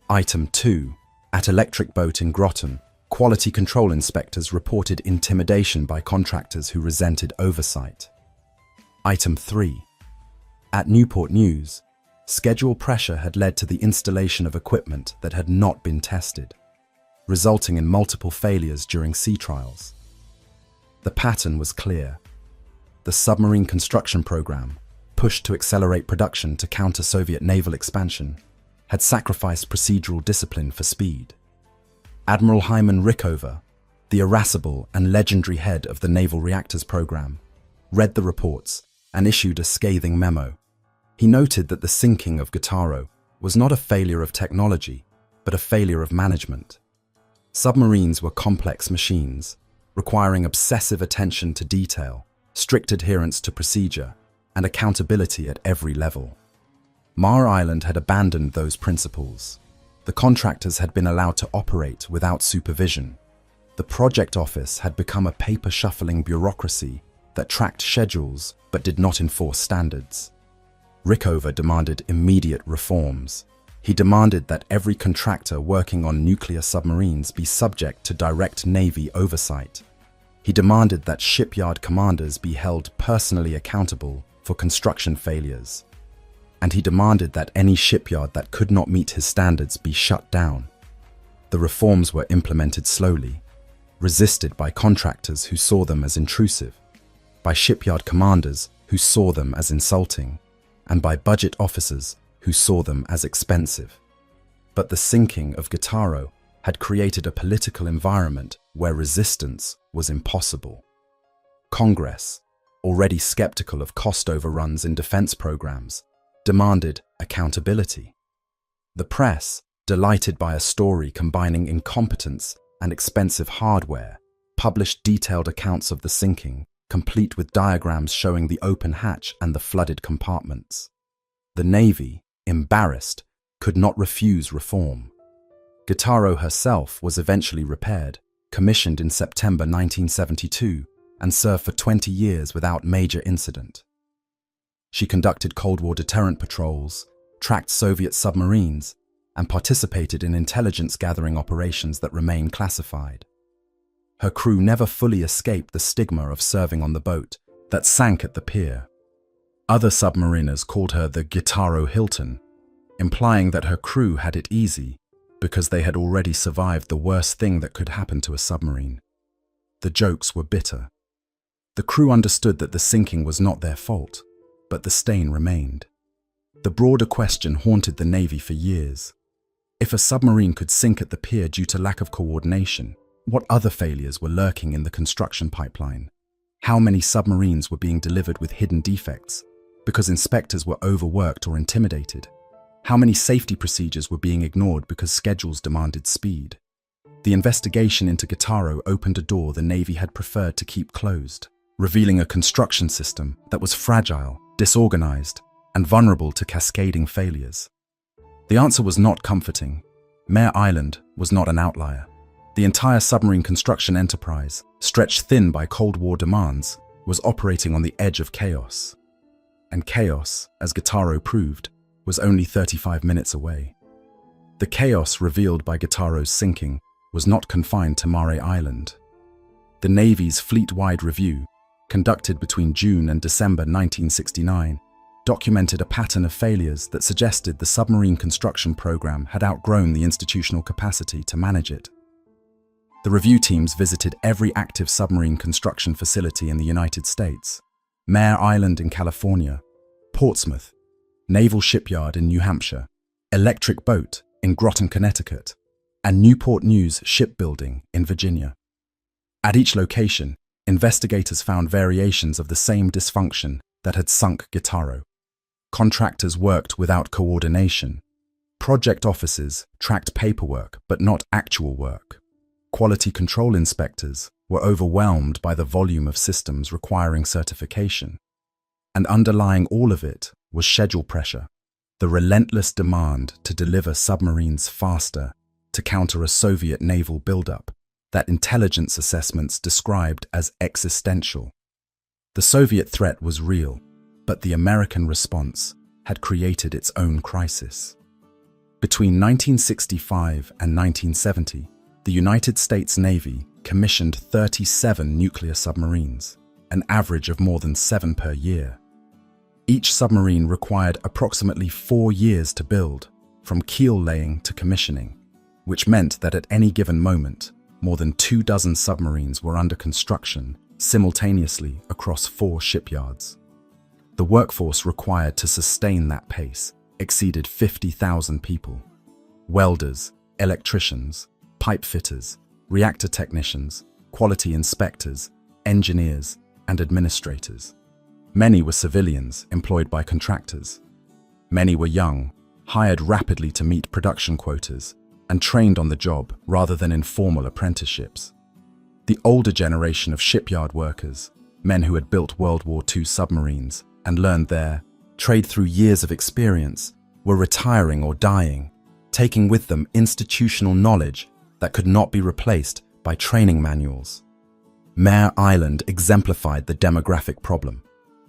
Item 2. At Electric Boat in Groton, quality control inspectors reported intimidation by contractors who resented oversight. Item 3. At Newport News, schedule pressure had led to the installation of equipment that had not been tested, resulting in multiple failures during sea trials. The pattern was clear. The submarine construction program, pushed to accelerate production to counter Soviet naval expansion, had sacrificed procedural discipline for speed. Admiral Hyman Rickover, the irascible and legendary head of the Naval Reactors Program, read the reports and issued a scathing memo. He noted that the sinking of Guittaro was not a failure of technology, but a failure of management. Submarines were complex machines, requiring obsessive attention to detail, strict adherence to procedure, and accountability at every level. Mare Island had abandoned those principles. The contractors had been allowed to operate without supervision. The project office had become a paper-shuffling bureaucracy that tracked schedules but did not enforce standards. Rickover demanded immediate reforms. He demanded that every contractor working on nuclear submarines be subject to direct Navy oversight. He demanded that shipyard commanders be held personally accountable for construction failures, and he demanded that any shipyard that could not meet his standards be shut down. The reforms were implemented slowly, resisted by contractors who saw them as intrusive, by shipyard commanders who saw them as insulting, and by budget officers who saw them as expensive. But the sinking of Guittaro had created a political environment where resistance was impossible. Congress, already skeptical of cost overruns in defense programs, demanded accountability. The press, delighted by a story combining incompetence and expensive hardware, published detailed accounts of the sinking, complete with diagrams showing the open hatch and the flooded compartments. The Navy, embarrassed, could not refuse reform. Guittaro herself was eventually repaired, commissioned in September 1972, and served for 20 years without major incident. She conducted Cold War deterrent patrols, tracked Soviet submarines, and participated in intelligence-gathering operations that remain classified. Her crew never fully escaped the stigma of serving on the boat that sank at the pier. Other submariners called her the Guittaro Hilton, implying that her crew had it easy because they had already survived the worst thing that could happen to a submarine. The jokes were bitter. The crew understood that the sinking was not their fault, but the stain remained. The broader question haunted the Navy for years. If a submarine could sink at the pier due to lack of coordination, what other failures were lurking in the construction pipeline? How many submarines were being delivered with hidden defects because inspectors were overworked or intimidated? How many safety procedures were being ignored because schedules demanded speed? The investigation into Guittaro opened a door the Navy had preferred to keep closed, revealing a construction system that was fragile, disorganized, and vulnerable to cascading failures. The answer was not comforting. Mare Island was not an outlier. The entire submarine construction enterprise, stretched thin by Cold War demands, was operating on the edge of chaos. And chaos, as Guittaro proved, was only 35 minutes away. The chaos revealed by Guittaro's sinking was not confined to Mare Island. The Navy's fleet-wide review, conducted between June and December 1969, documented a pattern of failures that suggested the submarine construction program had outgrown the institutional capacity to manage it. The review teams visited every active submarine construction facility in the United States, Mare Island in California, Portsmouth, Naval Shipyard in New Hampshire, Electric Boat in Groton, Connecticut, and Newport News Shipbuilding in Virginia. At each location, investigators found variations of the same dysfunction that had sunk Guittaro. Contractors worked without coordination. Project officers tracked paperwork but not actual work. Quality control inspectors were overwhelmed by the volume of systems requiring certification. And underlying all of it was schedule pressure, the relentless demand to deliver submarines faster to counter a Soviet naval buildup that intelligence assessments described as existential. The Soviet threat was real, but the American response had created its own crisis. Between 1965 and 1970, the United States Navy commissioned 37 nuclear submarines, an average of more than 7 per year. Each submarine required approximately 4 years to build, from keel laying to commissioning, which meant that at any given moment, more than 24 submarines were under construction simultaneously across 4 shipyards. The workforce required to sustain that pace exceeded 50,000 people. Welders, electricians, pipe fitters, reactor technicians, quality inspectors, engineers, and administrators. Many were civilians employed by contractors. Many were young, hired rapidly to meet production quotas, and trained on the job rather than in formal apprenticeships. The older generation of shipyard workers, men who had built World War II submarines and learned their trade through years of experience, were retiring or dying, taking with them institutional knowledge that could not be replaced by training manuals. Mare Island exemplified the demographic problem.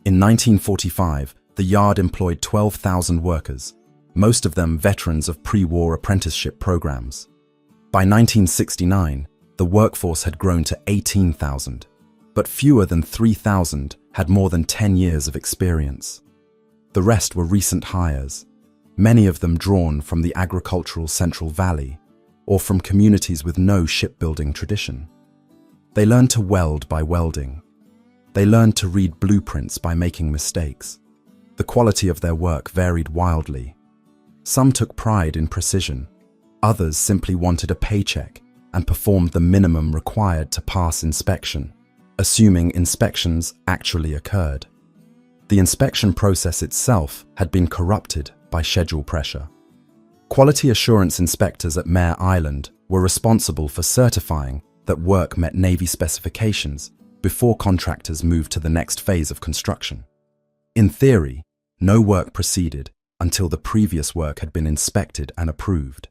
In 1945, the yard employed 12,000 workers, most of them veterans of pre-war apprenticeship programs. By 1969, the workforce had grown to 18,000, but fewer than 3,000 had more than 10 years of experience. The rest were recent hires, many of them drawn from the agricultural Central Valley or from communities with no shipbuilding tradition. They learned to weld by welding. They learned to read blueprints by making mistakes. The quality of their work varied wildly. Some took pride in precision. Others simply wanted a paycheck and performed the minimum required to pass inspection, assuming inspections actually occurred. The inspection process itself had been corrupted by schedule pressure. Quality assurance inspectors at Mare Island were responsible for certifying that work met Navy specifications before contractors moved to the next phase of construction. In theory, no work proceeded until the previous work had been inspected and approved.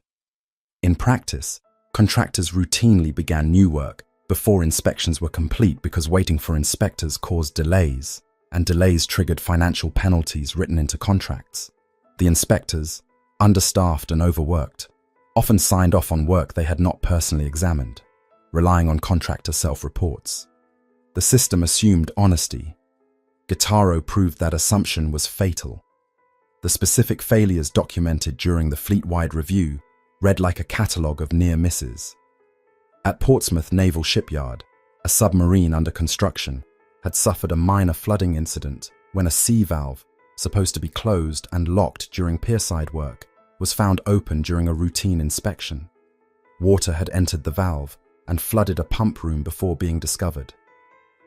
In practice, contractors routinely began new work before inspections were complete because waiting for inspectors caused delays, and delays triggered financial penalties written into contracts. The inspectors, understaffed and overworked, often signed off on work they had not personally examined, relying on contractor self-reports. The system assumed honesty. Guittaro proved that assumption was fatal. The specific failures documented during the fleet-wide review read like a catalogue of near misses. At Portsmouth Naval Shipyard, a submarine under construction had suffered a minor flooding incident when a sea valve, supposed to be closed and locked during pierside work, was found open during a routine inspection. Water had entered the valve and flooded a pump room before being discovered.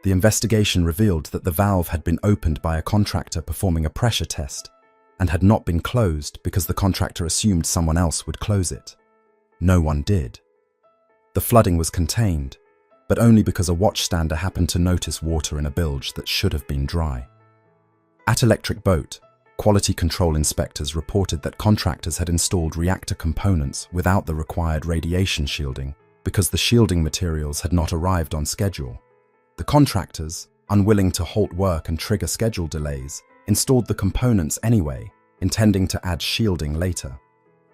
The investigation revealed that the valve had been opened by a contractor performing a pressure test and had not been closed because the contractor assumed someone else would close it. No one did. The flooding was contained, but only because a watchstander happened to notice water in a bilge that should have been dry. At Electric Boat, quality control inspectors reported that contractors had installed reactor components without the required radiation shielding because the shielding materials had not arrived on schedule. The contractors, unwilling to halt work and trigger schedule delays, installed the components anyway, intending to add shielding later.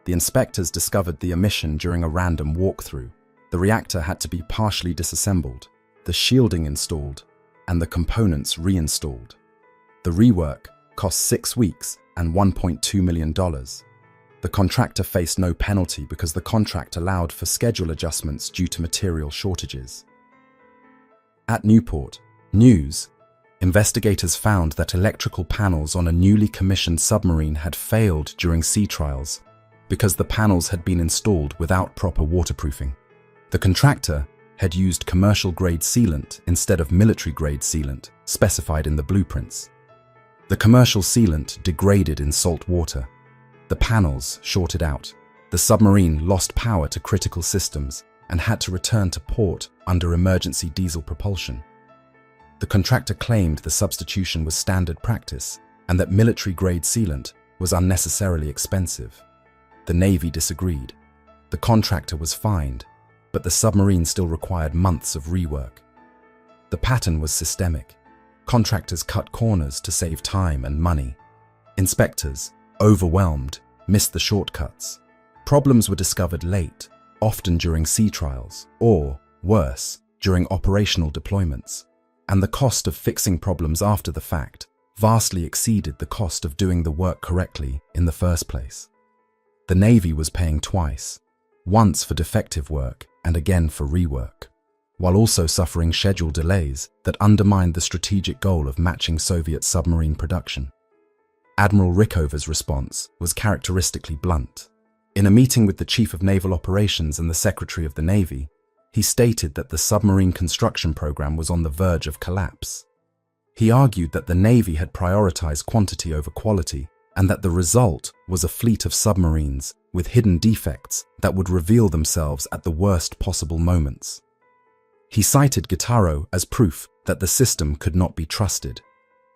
The inspectors discovered the omission during a random walkthrough. The reactor had to be partially disassembled, the shielding installed, and the components reinstalled. The rework cost 6 weeks and $1.2 million. The contractor faced no penalty because the contract allowed for schedule adjustments due to material shortages. At Newport News, investigators found that electrical panels on a newly commissioned submarine had failed during sea trials because the panels had been installed without proper waterproofing. The contractor had used commercial-grade sealant instead of military-grade sealant specified in the blueprints. The commercial sealant degraded in salt water. The panels shorted out. The submarine lost power to critical systems and had to return to port under emergency diesel propulsion. The contractor claimed the substitution was standard practice and that military-grade sealant was unnecessarily expensive. The Navy disagreed. The contractor was fined, but the submarine still required months of rework. The pattern was systemic. Contractors cut corners to save time and money. Inspectors, overwhelmed, missed the shortcuts. Problems were discovered late, often during sea trials, or, worse, during operational deployments. And the cost of fixing problems after the fact vastly exceeded the cost of doing the work correctly in the first place. The Navy was paying twice, once for defective work and again for rework, while also suffering schedule delays that undermined the strategic goal of matching Soviet submarine production. Admiral Rickover's response was characteristically blunt. In a meeting with the Chief of Naval Operations and the Secretary of the Navy, he stated that the submarine construction program was on the verge of collapse. He argued that the Navy had prioritized quantity over quality and that the result was a fleet of submarines with hidden defects that would reveal themselves at the worst possible moments. He cited Guittaro as proof that the system could not be trusted.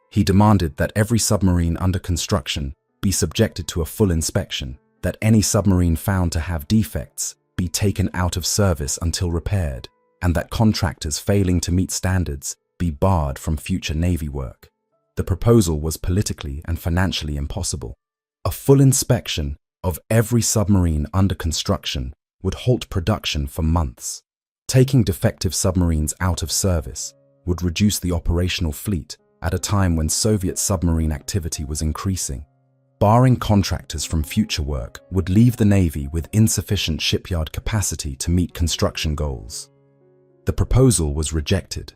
He demanded that every submarine under construction be subjected to a full inspection, that any submarine found to have defects be taken out of service until repaired, and that contractors failing to meet standards be barred from future Navy work. The proposal was politically and financially impossible. A full inspection of every submarine under construction would halt production for months. Taking defective submarines out of service would reduce the operational fleet at a time when Soviet submarine activity was increasing. Barring contractors from future work would leave the Navy with insufficient shipyard capacity to meet construction goals. The proposal was rejected.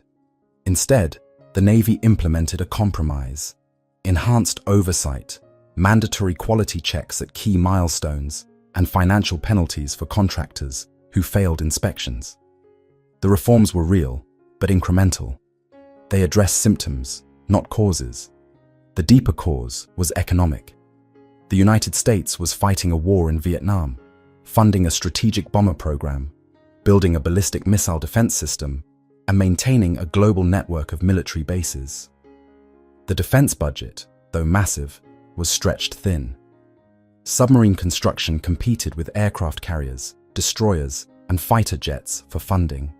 Instead, the Navy implemented a compromise: enhanced oversight, mandatory quality checks at key milestones, and financial penalties for contractors who failed inspections. The reforms were real, but incremental. They addressed symptoms, not causes. The deeper cause was economic. The United States was fighting a war in Vietnam, funding a strategic bomber program, building a ballistic missile defense system, and maintaining a global network of military bases. The defense budget, though massive, was stretched thin. Submarine construction competed with aircraft carriers, destroyers, and fighter jets for funding.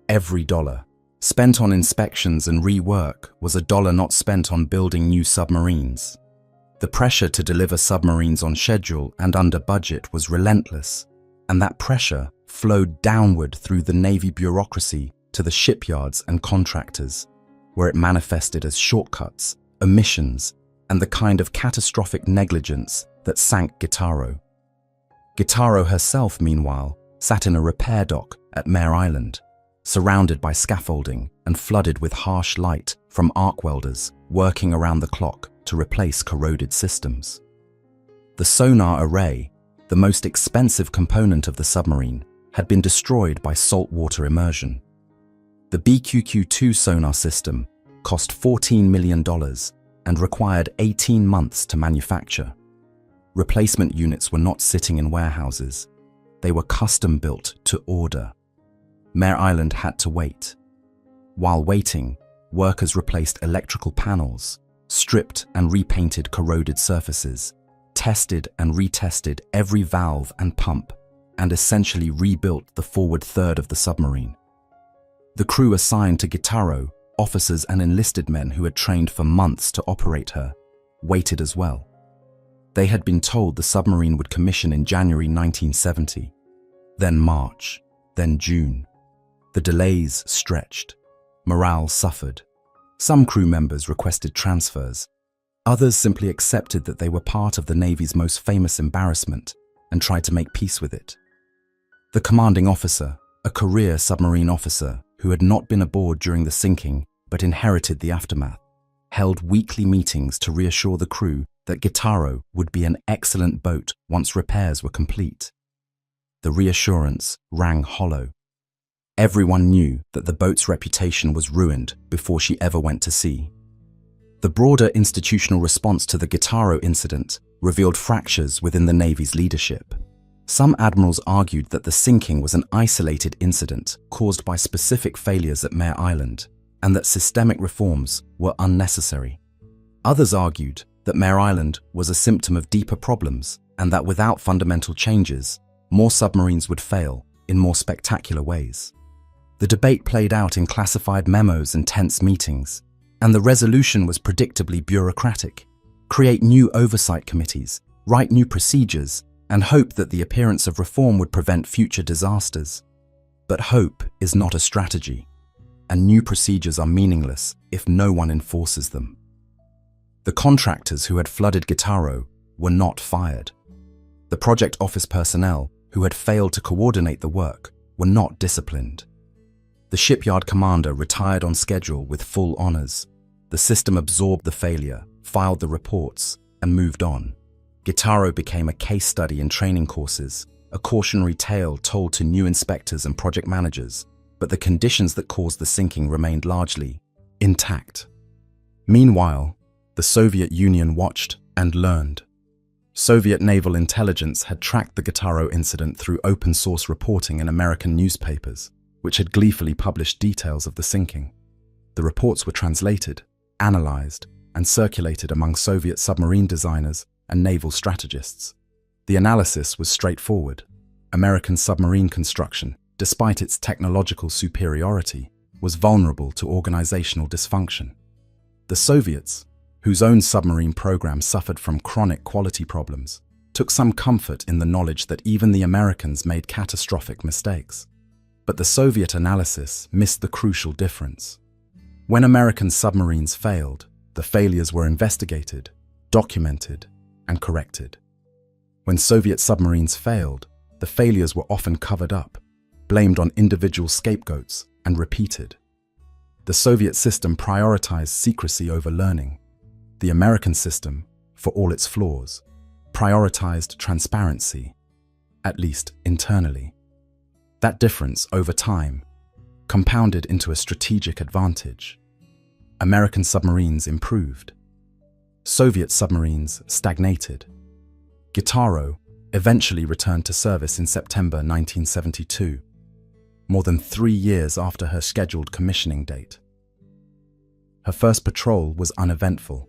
Every dollar spent on inspections and rework was a dollar not spent on building new submarines. The pressure to deliver submarines on schedule and under budget was relentless, and that pressure flowed downward through the Navy bureaucracy to the shipyards and contractors, where it manifested as shortcuts, omissions, and the kind of catastrophic negligence that sank Guittaro. Guittaro herself, meanwhile, sat in a repair dock at Mare Island, surrounded by scaffolding and flooded with harsh light from arc welders working around the clock to replace corroded systems. The sonar array, the most expensive component of the submarine, had been destroyed by saltwater immersion. The BQQ-2 sonar system cost $14 million and required 18 months to manufacture. Replacement units were not sitting in warehouses. They were custom-built to order. Mare Island had to wait. While waiting, workers replaced electrical panels, stripped and repainted corroded surfaces, tested and retested every valve and pump, and essentially rebuilt the forward third of the submarine. The crew assigned to Guittaro, officers and enlisted men who had trained for months to operate her, waited as well. They had been told the submarine would commission in January 1970, then March, then June. The delays stretched. Morale suffered. Some crew members requested transfers. Others simply accepted that they were part of the Navy's most famous embarrassment and tried to make peace with it. The commanding officer, a career submarine officer who had not been aboard during the sinking but inherited the aftermath, held weekly meetings to reassure the crew that Guittaro would be an excellent boat once repairs were complete. The reassurance rang hollow. Everyone knew that the boat's reputation was ruined before she ever went to sea. The broader institutional response to the Guittaro incident revealed fractures within the Navy's leadership. Some admirals argued that the sinking was an isolated incident caused by specific failures at Mare Island, and that systemic reforms were unnecessary. Others argued that Mare Island was a symptom of deeper problems, and that without fundamental changes, more submarines would fail in more spectacular ways. The debate played out in classified memos and tense meetings, and the resolution was predictably bureaucratic: create new oversight committees, write new procedures, and hope that the appearance of reform would prevent future disasters. But hope is not a strategy, and new procedures are meaningless if no one enforces them. The contractors who had flooded Guittaro were not fired. The project office personnel who had failed to coordinate the work were not disciplined. The shipyard commander retired on schedule with full honors. The system absorbed the failure, filed the reports, and moved on. Guittaro became a case study in training courses, a cautionary tale told to new inspectors and project managers, but the conditions that caused the sinking remained largely intact. Meanwhile, the Soviet Union watched and learned. Soviet naval intelligence had tracked the Guittaro incident through open-source reporting in American newspapers, which had gleefully published details of the sinking. The reports were translated, analyzed, and circulated among Soviet submarine designers and naval strategists. The analysis was straightforward. American submarine construction, despite its technological superiority, was vulnerable to organizational dysfunction. The Soviets, whose own submarine program suffered from chronic quality problems, took some comfort in the knowledge that even the Americans made catastrophic mistakes. But the Soviet analysis missed the crucial difference. When American submarines failed, the failures were investigated, documented, and corrected. When Soviet submarines failed, the failures were often covered up, blamed on individual scapegoats, and repeated. The Soviet system prioritized secrecy over learning. The American system, for all its flaws, prioritized transparency, at least internally. That difference, over time, compounded into a strategic advantage. American submarines improved. Soviet submarines stagnated. Gitaro eventually returned to service in September 1972, more than 3 years after her scheduled commissioning date. Her first patrol was uneventful,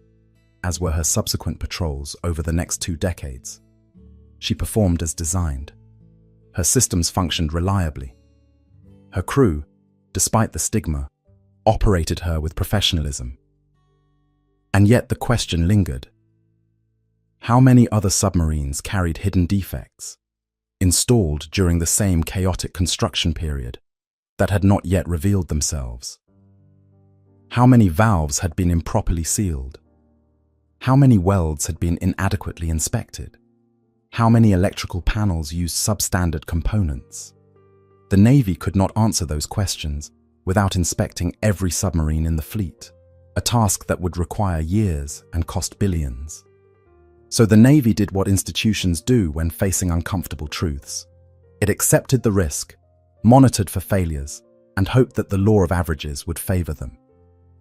as were her subsequent patrols over the next 2 decades. She performed as designed. Her systems functioned reliably. Her crew, despite the stigma, operated her with professionalism. And yet the question lingered. How many other submarines carried hidden defects, installed during the same chaotic construction period, that had not yet revealed themselves? How many valves had been improperly sealed? How many welds had been inadequately inspected? How many electrical panels used substandard components? The Navy could not answer those questions without inspecting every submarine in the fleet, a task that would require years and cost billions. So the Navy did what institutions do when facing uncomfortable truths. It accepted the risk, monitored for failures, and hoped that the law of averages would favor them.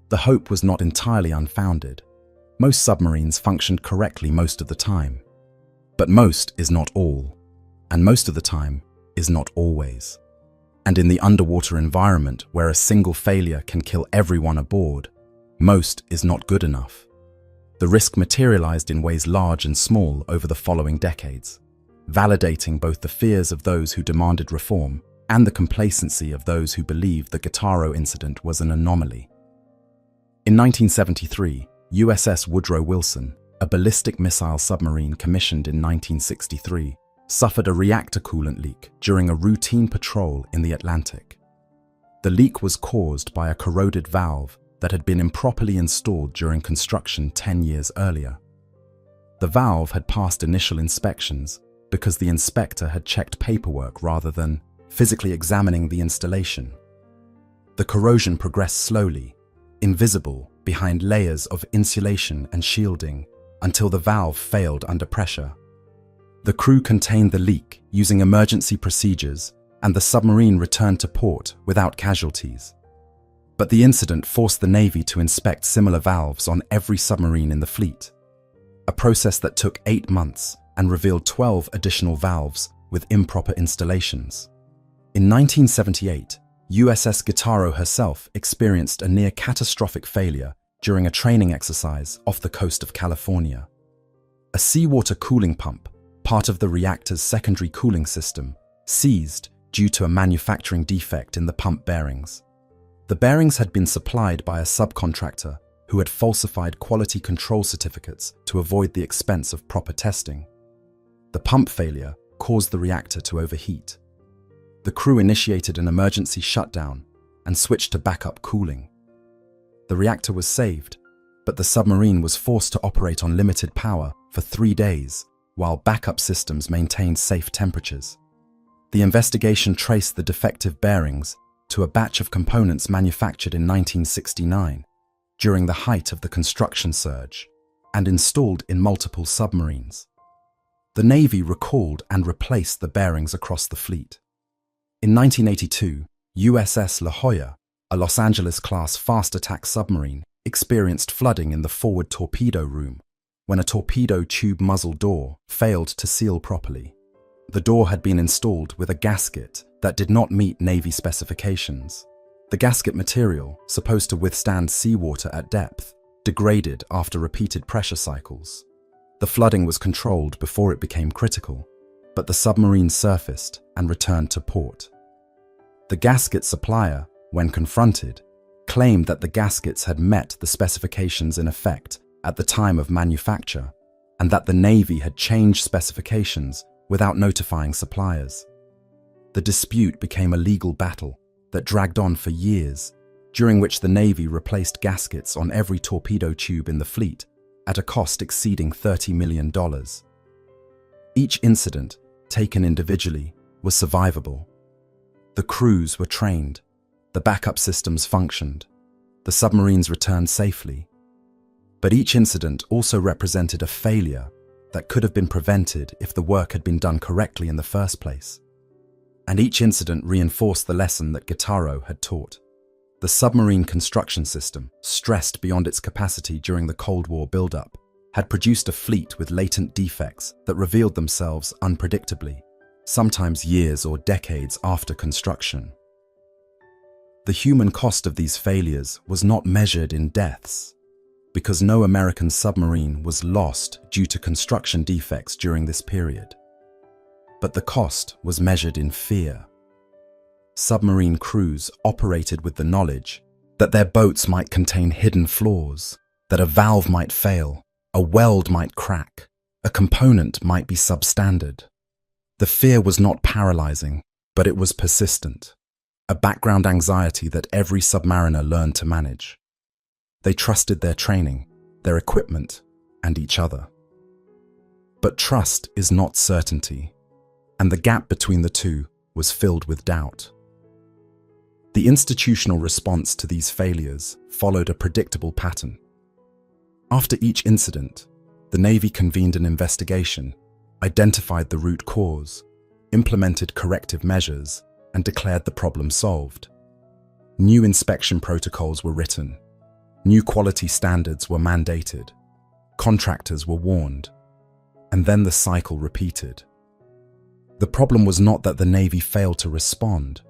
The hope was not entirely unfounded. Most submarines functioned correctly most of the time. But most is not all, and most of the time is not always. And in the underwater environment where a single failure can kill everyone aboard, most is not good enough. The risk materialized in ways large and small over the following decades, validating both the fears of those who demanded reform and the complacency of those who believed the Gitaro incident was an anomaly. In 1973, USS Woodrow Wilson, a ballistic missile submarine commissioned in 1963, suffered a reactor coolant leak during a routine patrol in the Atlantic. The leak was caused by a corroded valve that had been improperly installed during construction 10 years earlier. The valve had passed initial inspections because the inspector had checked paperwork rather than physically examining the installation. The corrosion progressed slowly, invisible behind layers of insulation and shielding, until the valve failed under pressure. The crew contained the leak using emergency procedures, and the submarine returned to port without casualties. But the incident forced the Navy to inspect similar valves on every submarine in the fleet, a process that took 8 months and revealed 12 additional valves with improper installations. In 1978, USS Gitaro herself experienced a near-catastrophic failure during a training exercise off the coast of California. A seawater cooling pump, part of the reactor's secondary cooling system, seized due to a manufacturing defect in the pump bearings. The bearings had been supplied by a subcontractor who had falsified quality control certificates to avoid the expense of proper testing. The pump failure caused the reactor to overheat. The crew initiated an emergency shutdown and switched to backup cooling. The reactor was saved, but the submarine was forced to operate on limited power for 3 days while backup systems maintained safe temperatures. The investigation traced the defective bearings to a batch of components manufactured in 1969 during the height of the construction surge and installed in multiple submarines. The Navy recalled and replaced the bearings across the fleet. In 1982, USS La Jolla, a Los Angeles-class fast attack submarine, experienced flooding in the forward torpedo room when a torpedo tube muzzle door failed to seal properly. The door had been installed with a gasket that did not meet Navy specifications. The gasket material, supposed to withstand seawater at depth, degraded after repeated pressure cycles. The flooding was controlled before it became critical, but the submarine surfaced and returned to port. The gasket supplier, when confronted, claimed that the gaskets had met the specifications in effect at the time of manufacture, and that the Navy had changed specifications without notifying suppliers. The dispute became a legal battle that dragged on for years, during which the Navy replaced gaskets on every torpedo tube in the fleet at a cost exceeding $30 million. Each incident, taken individually, was survivable. The crews were trained, the backup systems functioned, the submarines returned safely. But each incident also represented a failure that could have been prevented if the work had been done correctly in the first place. And each incident reinforced the lesson that Guittaro had taught. The submarine construction system, stressed beyond its capacity during the Cold War buildup, had produced a fleet with latent defects that revealed themselves unpredictably, sometimes years or decades after construction. The human cost of these failures was not measured in deaths, because no American submarine was lost due to construction defects during this period. But the cost was measured in fear. Submarine crews operated with the knowledge that their boats might contain hidden flaws, that a valve might fail, a weld might crack, a component might be substandard. The fear was not paralyzing, but it was persistent, a background anxiety that every submariner learned to manage. They trusted their training, their equipment, and each other. But trust is not certainty, and the gap between the two was filled with doubt. The institutional response to these failures followed a predictable pattern. After each incident, the Navy convened an investigation, identified the root cause, implemented corrective measures, and declared the problem solved. New inspection protocols were written. New quality standards were mandated. Contractors were warned. And then the cycle repeated. The problem was not that the Navy failed to respond.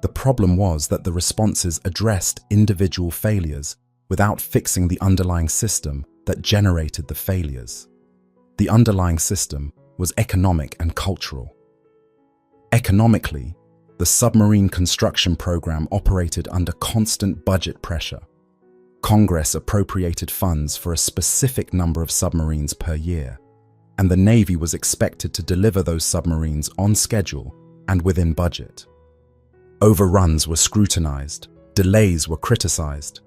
The problem was that the responses addressed individual failures without fixing the underlying system that generated the failures. The underlying system was economic and cultural. Economically, the submarine construction program operated under constant budget pressure. Congress appropriated funds for a specific number of submarines per year, and the Navy was expected to deliver those submarines on schedule and within budget. Overruns were scrutinized, delays were criticized.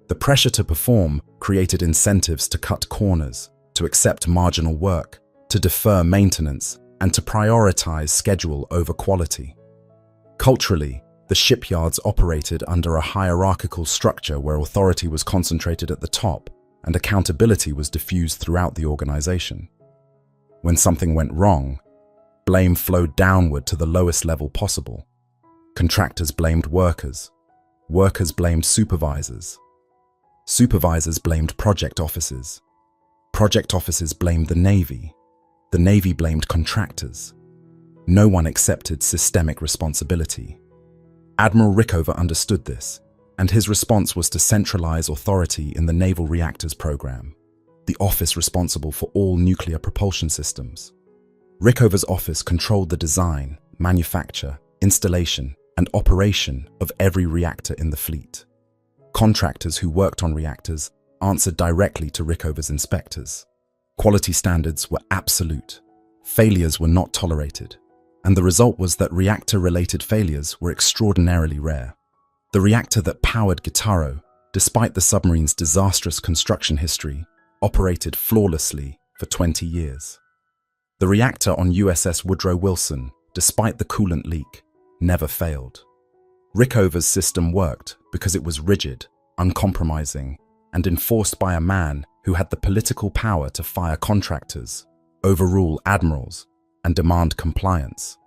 The pressure to perform created incentives to cut corners, to accept marginal work, to defer maintenance, and to prioritize schedule over quality. Culturally, the shipyards operated under a hierarchical structure where authority was concentrated at the top and accountability was diffused throughout the organization. When something went wrong, blame flowed downward to the lowest level possible. Contractors blamed workers. Workers blamed supervisors. Supervisors blamed project officers. Project officers blamed the Navy. The Navy blamed contractors. No one accepted systemic responsibility. Admiral Rickover understood this, and his response was to centralize authority in the Naval Reactors Program, the office responsible for all nuclear propulsion systems. Rickover's office controlled the design, manufacture, installation, and operation of every reactor in the fleet. Contractors who worked on reactors answered directly to Rickover's inspectors. Quality standards were absolute. Failures were not tolerated. And the result was that reactor-related failures were extraordinarily rare. The reactor that powered Guittaro, despite the submarine's disastrous construction history, operated flawlessly for 20 years. The reactor on USS Woodrow Wilson, despite the coolant leak, never failed. Rickover's system worked because it was rigid, uncompromising, and enforced by a man who had the political power to fire contractors, overrule admirals, and demand compliance.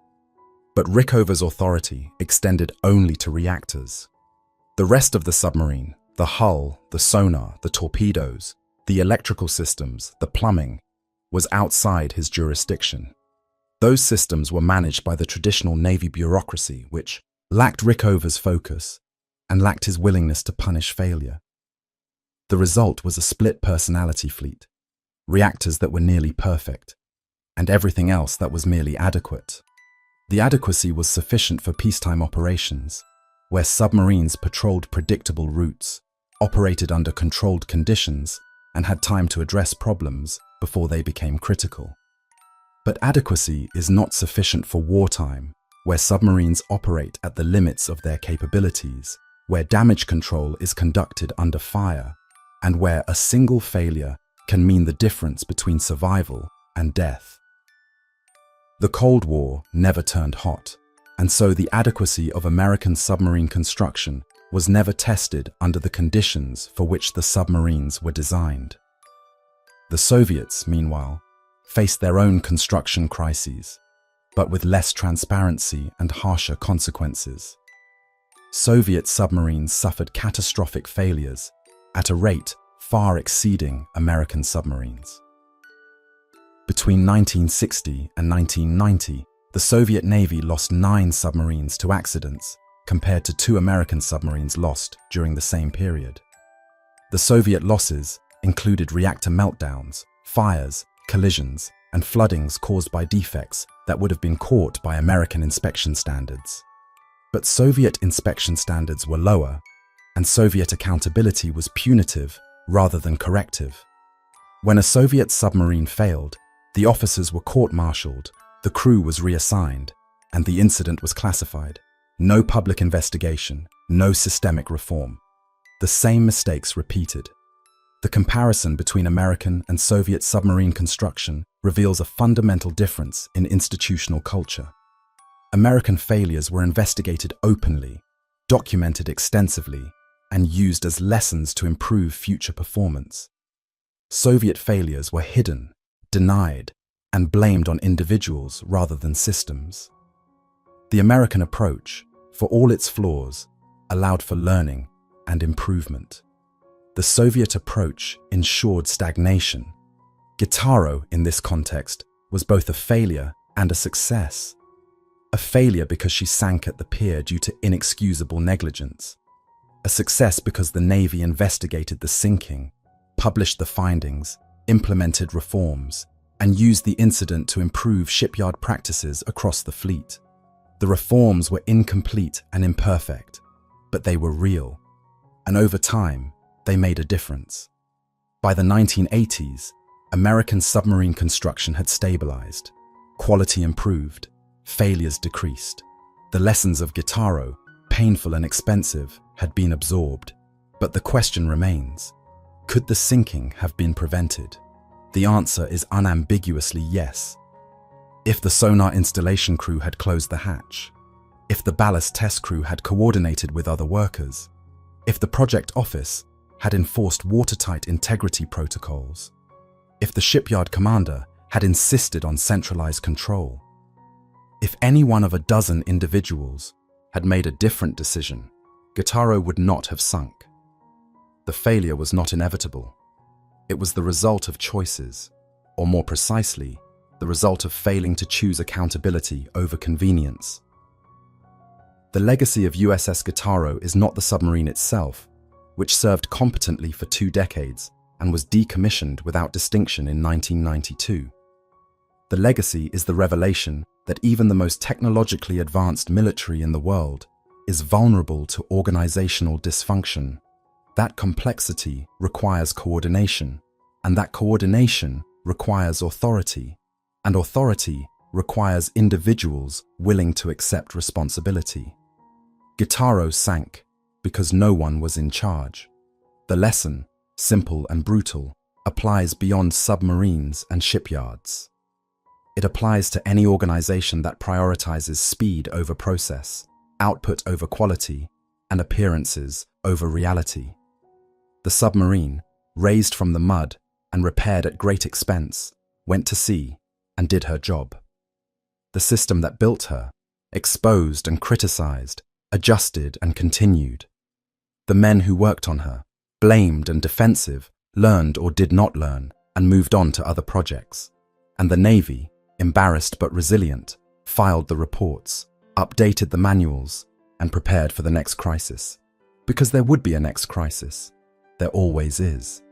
But Rickover's authority extended only to reactors. The rest of the submarine, the hull, the sonar, the torpedoes, the electrical systems, the plumbing, was outside his jurisdiction. Those systems were managed by the traditional Navy bureaucracy, which lacked Rickover's focus and lacked his willingness to punish failure. The result was a split personality fleet, reactors that were nearly perfect, and everything else that was merely adequate. The adequacy was sufficient for peacetime operations, where submarines patrolled predictable routes, operated under controlled conditions, and had time to address problems before they became critical. But adequacy is not sufficient for wartime, where submarines operate at the limits of their capabilities where damage control is conducted under fire, and where a single failure can mean the difference between survival and death. The Cold War never turned hot, and so the adequacy of American submarine construction was never tested under the conditions for which the submarines were designed. The Soviets, meanwhile, faced their own construction crises, but with less transparency and harsher consequences. Soviet submarines suffered catastrophic failures at a rate far exceeding American submarines. Between 1960 and 1990, the Soviet Navy lost 9 submarines to accidents, compared to 2 American submarines lost during the same period. The Soviet losses included reactor meltdowns, fires, collisions, and floodings caused by defects that would have been caught by American inspection standards. But Soviet inspection standards were lower, and Soviet accountability was punitive rather than corrective. When a Soviet submarine failed, the officers were court-martialed, the crew was reassigned, and the incident was classified. No public investigation, no systemic reform. The same mistakes repeated. The comparison between American and Soviet submarine construction reveals a fundamental difference in institutional culture. American failures were investigated openly, documented extensively, and used as lessons to improve future performance. Soviet failures were hidden, denied, and blamed on individuals rather than systems. The American approach, for all its flaws, allowed for learning and improvement. The Soviet approach ensured stagnation. Guitarro, in this context, was both a failure and a success. A failure because she sank at the pier due to inexcusable negligence. A success because the Navy investigated the sinking, published the findings, implemented reforms, and used the incident to improve shipyard practices across the fleet. The reforms were incomplete and imperfect, but they were real, and over time, they made a difference. By the 1980s, American submarine construction had stabilized, quality improved, failures decreased. The lessons of Guitarro, painful and expensive, had been absorbed, but the question remains: could the sinking have been prevented? The answer is unambiguously yes. If the sonar installation crew had closed the hatch, if the ballast test crew had coordinated with other workers, if the project office had enforced watertight integrity protocols, if the shipyard commander had insisted on centralized control, if any one of a dozen individuals had made a different decision, Guitarro would not have sunk. The failure was not inevitable. It was the result of choices, or more precisely, the result of failing to choose accountability over convenience. The legacy of USS Guitarro is not the submarine itself, which served competently for 2 decades and was decommissioned without distinction in 1992. The legacy is the revelation that even the most technologically advanced military in the world is vulnerable to organizational dysfunction. That complexity requires coordination, and that coordination requires authority, and authority requires individuals willing to accept responsibility. Guitarro sank because no one was in charge. The lesson, simple and brutal, applies beyond submarines and shipyards. It applies to any organization that prioritizes speed over process, output over quality, and appearances over reality. The submarine, raised from the mud and repaired at great expense, went to sea and did her job. The system that built her, exposed and criticized, adjusted and continued. The men who worked on her, blamed and defensive, learned or did not learn, and moved on to other projects. And the Navy, embarrassed but resilient, filed the reports, updated the manuals, and prepared for the next crisis. Because there would be a next crisis. There always is.